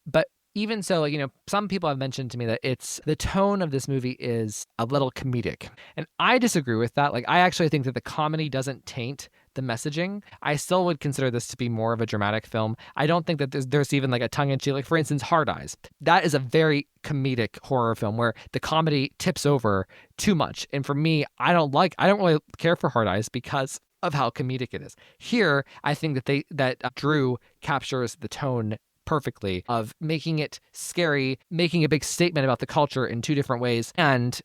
But even so, some people have mentioned to me that the tone of this movie is a little comedic. And I disagree with that. I actually think that the comedy doesn't taint the messaging, I still would consider this to be more of a dramatic film. I don't think that there's even like a tongue-in-cheek, like for instance, Hard Eyes. That is a very comedic horror film where the comedy tips over too much. And for me, I don't really care for Hard Eyes because of how comedic it is. Here, I think that Drew captures the tone perfectly of making it scary, making a big statement about the culture in two different ways, and,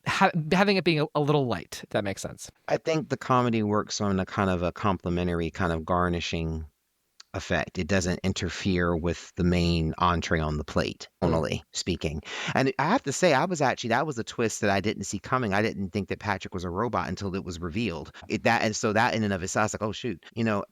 having it being a little light, if that makes sense. I think the comedy works on a kind of a complementary kind of garnishing effect. It doesn't interfere with the main entree on the plate, tonally speaking. And I have to say, that was a twist that I didn't see coming. I didn't think that Patrick was a robot until it was revealed. So that in and of itself, I was like, oh shoot,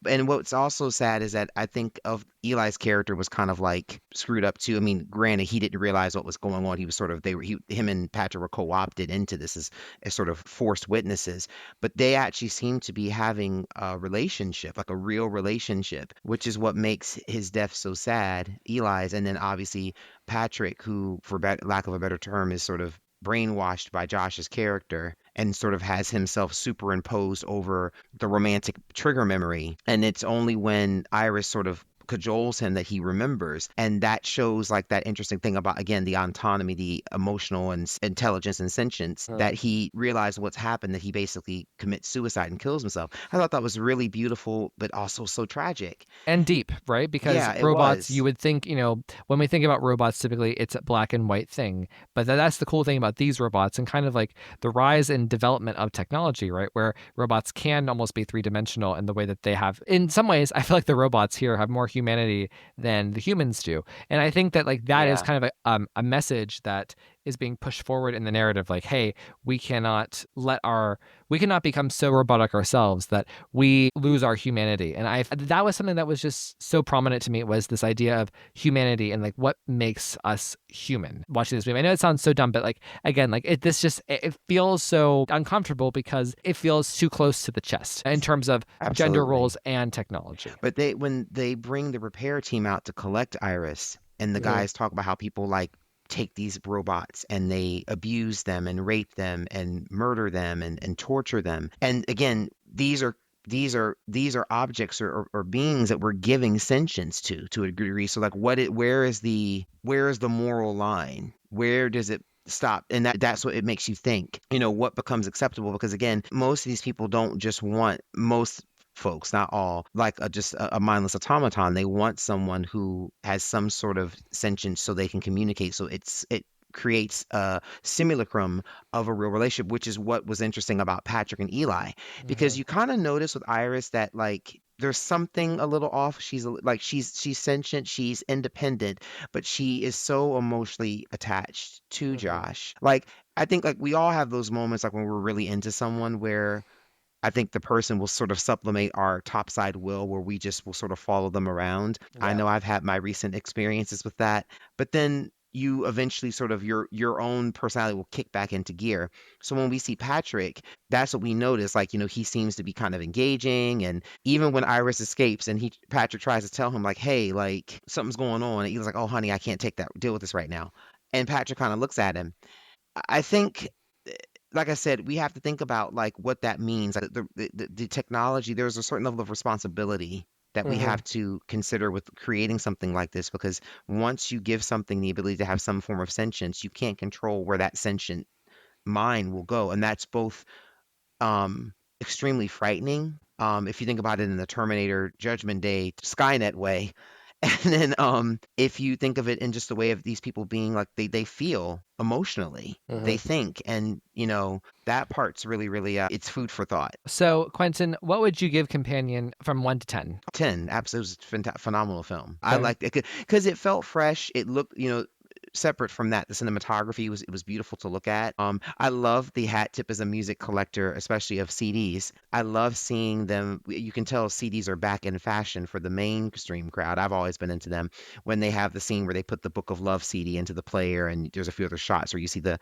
And what's also sad is that I think of Eli's character was kind of like screwed up too. I mean, granted, he didn't realize what was going on. He was sort of him and Patrick were co-opted into this as sort of forced witnesses, but they actually seem to be having a relationship, like a real relationship, which is what makes his death so sad, Eli's. And then obviously Patrick, who, for lack of a better term, is sort of brainwashed by Josh's character and sort of has himself superimposed over the romantic trigger memory. And it's only when Iris sort of cajoles him that he remembers, and that shows like that interesting thing about, again, the autonomy, the emotional and intelligence and sentience, that he realized what's happened, that he basically commits suicide and kills himself. I thought that was really beautiful, but also so tragic and deep, right? Because robots, you would think, when we think about robots, typically it's a black and white thing, but that's the cool thing about these robots and kind of like the rise and development of technology, right? Where robots can almost be three-dimensional in the way that they have. In some ways, I feel like the robots here have more humanity than the humans do. And I think that that is kind of a message that is being pushed forward in the narrative. Like, hey, we cannot become so robotic ourselves that we lose our humanity. And that was something that was just so prominent to me. It was this idea of humanity and like what makes us human watching this movie. I know it sounds so dumb, but again, it feels so uncomfortable because it feels too close to the chest in terms of gender roles and technology. But when they bring the repair team out to collect Iris, and the guys talk about how people take these robots and they abuse them and rape them and murder them and torture them. And again, these are objects or beings that we're giving sentience to a degree. So where is the moral line? Where does it stop? And that's what it makes you think, what becomes acceptable? Because again, most of these people don't just want, most folks, not all, just a mindless automaton. They want someone who has some sort of sentience so they can communicate. So it creates a simulacrum of a real relationship, which is what was interesting about Patrick and Eli, because you kind of notice with Iris that there's something a little off. She's sentient, she's independent, but she is so emotionally attached to Josh. I think we all have those moments when we're really into someone where I think the person will sort of supplement our topside will, where we just will sort of follow them around. Yeah. I know I've had my recent experiences with that, but then you eventually sort of your own personality will kick back into gear. So when we see Patrick, that's what we notice. He seems to be kind of engaging, and even when Iris escapes and Patrick tries to tell him hey, something's going on, and he's like, oh honey, I can't deal with this right now. And Patrick kind of looks at him. I think, like I said, we have to think about what that means. The technology, there's a certain level of responsibility that we have to consider with creating something like this, because once you give something the ability to have some form of sentience, you can't control where that sentient mind will go. And that's both extremely frightening, if you think about it in the Terminator Judgment Day Skynet way. And then if you think of it in just the way of these people being they feel emotionally, they think, and that part's really, really it's food for thought. So Quentin, what would you give Companion from 1 to 10? 10. Absolutely phenomenal film. Okay. I liked it because it felt fresh. It looked, separate from that, the cinematography was beautiful to look at. I love the hat tip as a music collector, especially of CDs. I love seeing them. You can tell CDs are back in fashion for the mainstream crowd. I've always been into them. When they have the scene where they put the Book of Love CD into the player, and there's a few other shots where you see the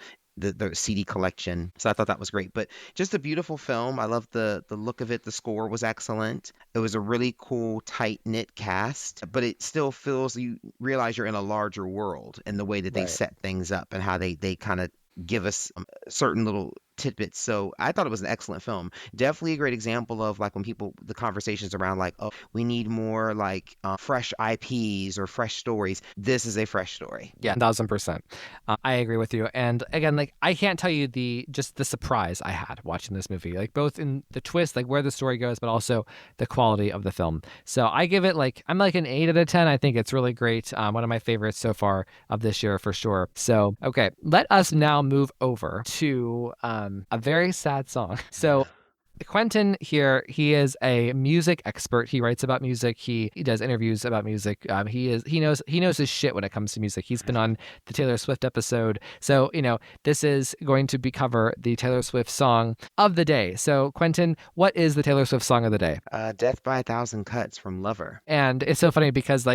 CD collection. So I thought that was great. But just a beautiful film. I love the look of it. The score was excellent. It was a really cool, tight-knit cast, but it still feels, you realize you're in a larger world in the way that they set things up and how they kind of give us certain little tidbits. So I thought it was an excellent film. Definitely a great example of like when the conversations around like, oh, we need more like fresh IPs or fresh stories. This is a fresh story. Yeah, 1000%. I agree with you. And again, like I can't tell you just the surprise I had watching this movie, like both in the twist, like where the story goes, but also the quality of the film. So I give it I'm like an 8 out of 10. I think it's really great. One of my favorites so far of this year for sure. So, okay, let us now move over to a very sad song. So Quentin here, he is a music expert. He writes about music. He does interviews about music. He knows his shit when it comes to music. He's been on the Taylor Swift episode. So, this is going to cover the Taylor Swift song of the day. So, Quentin, what is the Taylor Swift song of the day? Death by a Thousand Cuts from Lover. And it's so funny because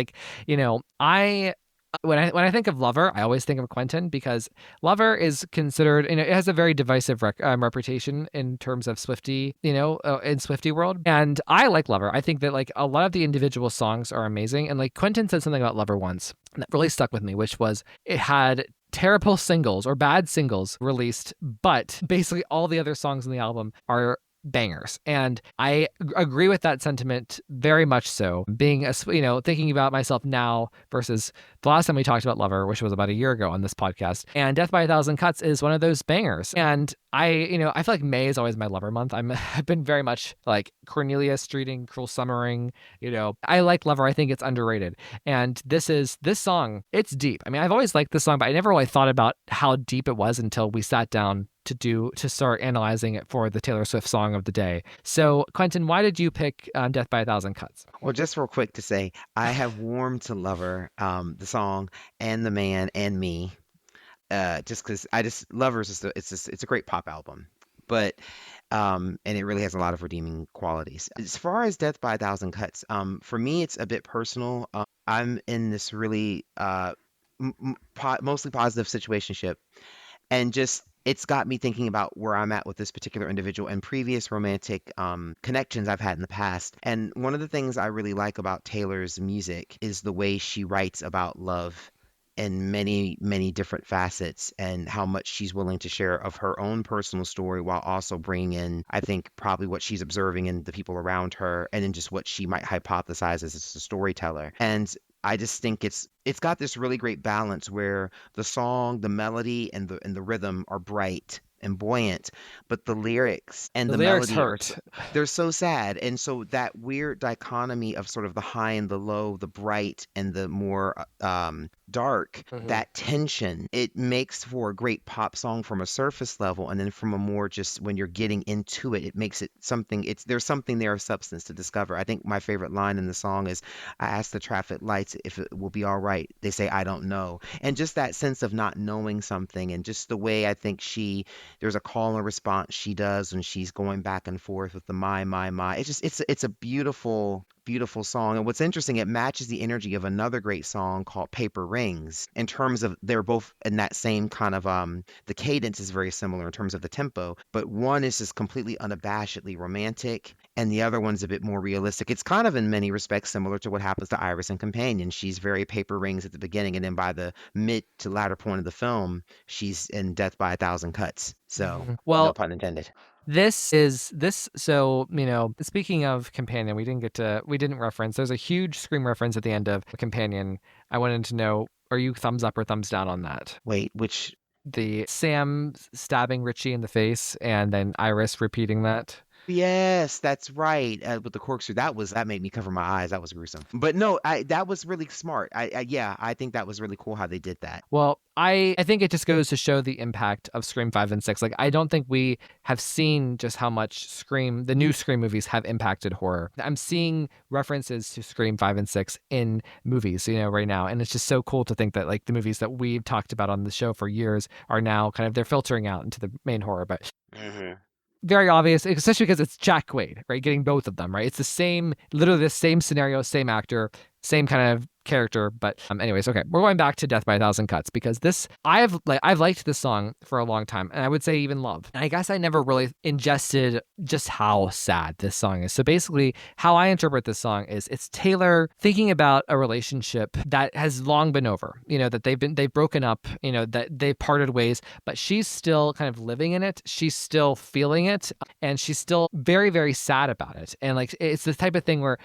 when I think of Lover, I always think of Quentin because Lover is considered, it has a very divisive reputation in terms of Swiftie, in Swiftie world. And I like Lover. I think that like a lot of the individual songs are amazing. And like Quentin said something about Lover once that really stuck with me, which was it had terrible singles or bad singles released, but basically all the other songs in the album are bangers. And I agree with that sentiment very much so. Being thinking about myself now versus the last time we talked about Lover, which was about a year ago on this podcast. And Death by a Thousand Cuts is one of those bangers. And I feel like May is always my Lover month. I've been very much like Cornelia Streeting, Cruel Summering. I like Lover. I think it's underrated. And this song, it's deep. I mean, I've always liked this song, but I never really thought about how deep it was until we sat down to start analyzing it for the Taylor Swift song of the day. So, Quentin, why did you pick Death by a Thousand Cuts? Well, just real quick to say, I have warmed to Lover, the song, and the man, and me, just because Lover's it's a great pop album, but and it really has a lot of redeeming qualities. As far as Death by a Thousand Cuts, for me, it's a bit personal. I'm in this really mostly positive situationship, and just it's got me thinking about where I'm at with this particular individual and previous romantic connections I've had in the past. And one of the things I really like about Taylor's music is the way she writes about love in many, many different facets and how much she's willing to share of her own personal story while also bringing in, I think, probably what she's observing in the people around her and in just what she might hypothesize as a storyteller. And I just think it's got this really great balance where the song, the melody, and the rhythm are bright and buoyant, but the lyrics and the lyrics melody hurt. They're so sad. And so that weird dichotomy of sort of the high and the low, the bright and the more dark, that tension, it makes for a great pop song from a surface level, and then from a more just when you're getting into it, it makes it something. There's something there of substance to discover. I think my favorite line in the song is, "I ask the traffic lights if it will be all right. They say I don't know." And just that sense of not knowing something, and just the way I think there's a call and response she does when she's going back and forth with the my. It's a beautiful song. And what's interesting, it matches the energy of another great song called Paper Rings in terms of they're both in that same kind of the cadence is very similar in terms of the tempo, but one is just completely unabashedly romantic and the other one's a bit more realistic. It's kind of in many respects similar to what happens to Iris and Companion. She's very Paper Rings at the beginning, and then by the mid to latter point of the film, she's in Death by a Thousand Cuts. So, well, no pun intended. So, speaking of Companion, we didn't reference, there's a huge Scream reference at the end of Companion. I wanted to know, are you thumbs up or thumbs down on that? Wait, which? The Sam stabbing Richie in the face and then Iris repeating that. Yes, that's right. With the corkscrew, that made me cover my eyes. That was gruesome. But no, that was really smart. I think that was really cool how they did that. Well, I think it just goes to show the impact of Scream 5 and 6. Like, I don't think we have seen just how much the new Scream movies have impacted horror. I'm seeing references to Scream 5 and 6 in movies, right now. And it's just so cool to think that like the movies that we've talked about on the show for years are now they're filtering out into the main horror. But very obvious, especially because it's Jack Quaid, right? Getting both of them, right? It's literally the same scenario, same actor, same kind of character. But anyways, okay, we're going back to Death by a Thousand Cuts because this I've liked this song for a long time, and I would say even love. And I guess I never really ingested just how sad this song is. So basically, how I interpret this song is it's Taylor thinking about a relationship that has long been over. That they've broken up. That they've parted ways, but she's still kind of living in it. She's still feeling it, and she's still very, very sad about it. And like it's the type of thing where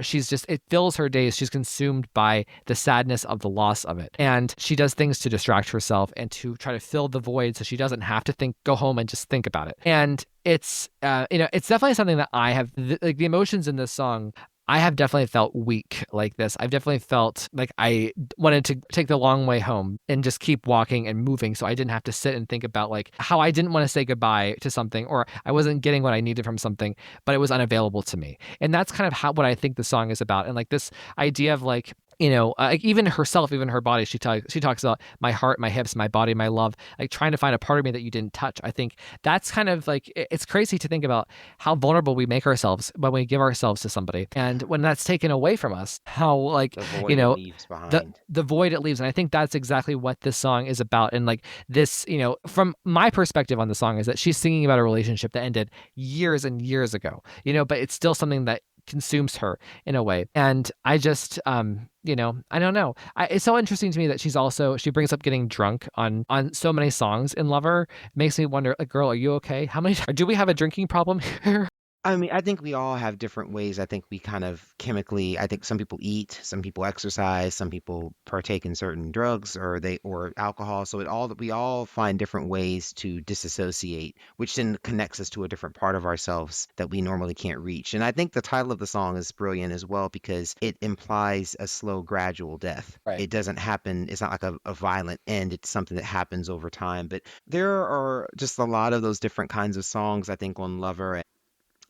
she's just it fills her days. She's consumed by the sadness of the loss of it, and she does things to distract herself and to try to fill the void so she doesn't have to go home and just think about it. And it's it's definitely something that I have like the emotions in this song. I have definitely felt weak like this. I've definitely felt like I wanted to take the long way home and just keep walking and moving so I didn't have to sit and think about like how I didn't want to say goodbye to something or I wasn't getting what I needed from something, but it was unavailable to me. And that's kind of what I think the song is about. And like this idea of like, like even herself, even her body, she talks about my heart, my hips, my body, my love, like trying to find a part of me that you didn't touch. I think that's kind of like, it's crazy to think about how vulnerable we make ourselves when we give ourselves to somebody. And when that's taken away from us, how like, The void it leaves behind. the void it leaves. And I think that's exactly what this song is about. And like this, from my perspective on the song is that she's singing about a relationship that ended years and years ago, but it's still something that consumes her in a way. And I just, I don't know. It's so interesting to me that she brings up getting drunk on so many songs in Lover. It makes me wonder, like, girl, are you okay? Do we have a drinking problem here? I mean, I think we all have different ways. I think we kind of chemically, I think some people eat, some people exercise, some people partake in certain drugs or alcohol. So we all find different ways to disassociate, which then connects us to a different part of ourselves that we normally can't reach. And I think the title of the song is brilliant as well because it implies a slow, gradual death. Right. It doesn't happen. It's not like a violent end. It's something that happens over time. But there are just a lot of those different kinds of songs, I think, on Lover.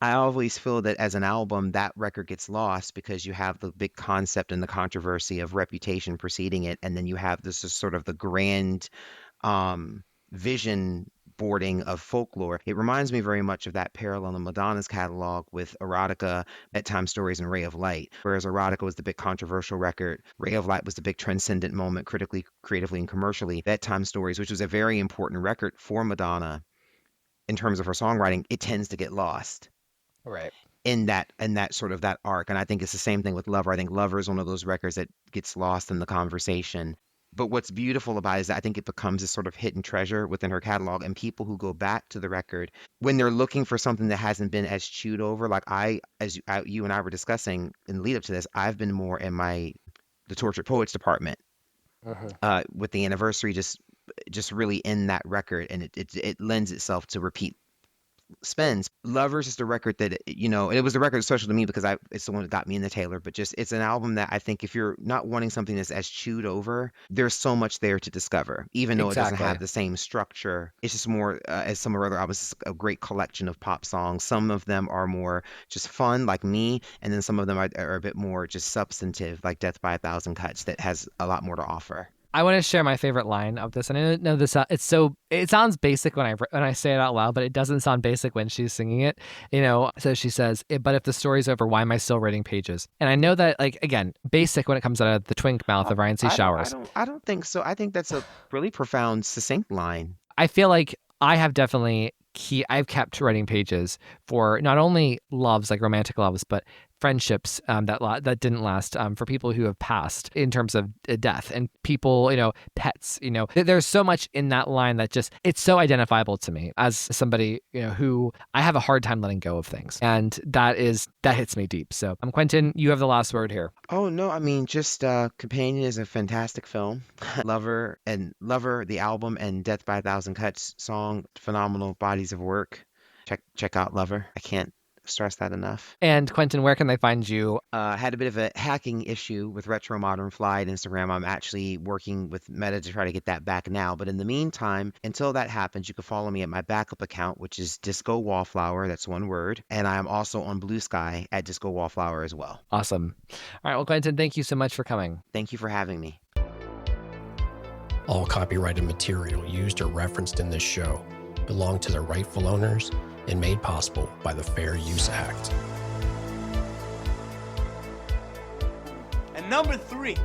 I always feel that as an album, that record gets lost because you have the big concept and the controversy of Reputation preceding it. And then you have this is sort of the grand vision boarding of folklore. It reminds me very much of that parallel in Madonna's catalog with Erotica, Bedtime Stories, and Ray of Light. Whereas Erotica was the big controversial record, Ray of Light was the big transcendent moment critically, creatively, and commercially. Bedtime Stories, which was a very important record for Madonna in terms of her songwriting, it tends to get lost. Right. In that sort of that arc. And I think it's the same thing with Lover. I think Lover is one of those records that gets lost in the conversation. But what's beautiful about it is that I think it becomes this sort of hidden treasure within her catalog. And people who go back to the record, when they're looking for something that hasn't been as chewed over, like you and I were discussing in the lead up to this, I've been more in the Tortured Poets department with the anniversary just really in that record. And it lends itself to repeat spins. Lover's just a record that, it was a record special to me because it's the one that got me into Taylor, but just it's an album that I think if you're not wanting something that's as chewed over, there's so much there to discover, even though it doesn't have the same structure. It's just more, as some of our other albums, a great collection of pop songs. Some of them are more just fun, like Me, and then some of them are a bit more just substantive, like Death by a Thousand Cuts, that has a lot more to offer. I want to share my favorite line of this. And I know this. It sounds basic when I say it out loud, but it doesn't sound basic when she's singing it. So she says, "But if the story's over, why am I still writing pages?" And I know that, like, again, basic when it comes out of the twink mouth of Ryan C. Showers. I don't think so. I think that's a really profound, succinct line. I feel like I have definitely I've kept writing pages for not only loves, like romantic loves, but friendships that didn't last, for people who have passed in terms of death, and people, pets. There's so much in that line that just, it's so identifiable to me as somebody, who I have a hard time letting go of things, and that hits me deep. So, Quentin, you have the last word here. Oh no, I mean, just Companion is a fantastic film. Lover, the album, and Death by a Thousand Cuts song, phenomenal bodies of work. Check out Lover. I can't stress that enough. And Quentin, where can they find you? Had a bit of a hacking issue with Retro Modern Fly at Instagram. I'm actually working with Meta to try to get that back now. But in the meantime, until that happens, you can follow me at my backup account, which is Disco Wallflower. That's one word. And I am also on Blue Sky at Disco Wallflower as well. Awesome. All right. Well, Quentin, thank you so much for coming. Thank you for having me. All copyrighted material used or referenced in this show belong to their rightful owners and made possible by the Fair Use Act. And number 3,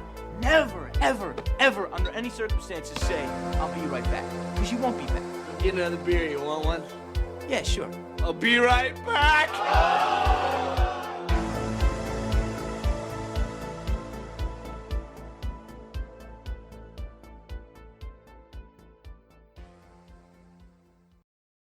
never, ever, ever, under any circumstances say, I'll be right back. Because you won't be back. Get another beer, you want one? Yeah, sure. I'll be right back!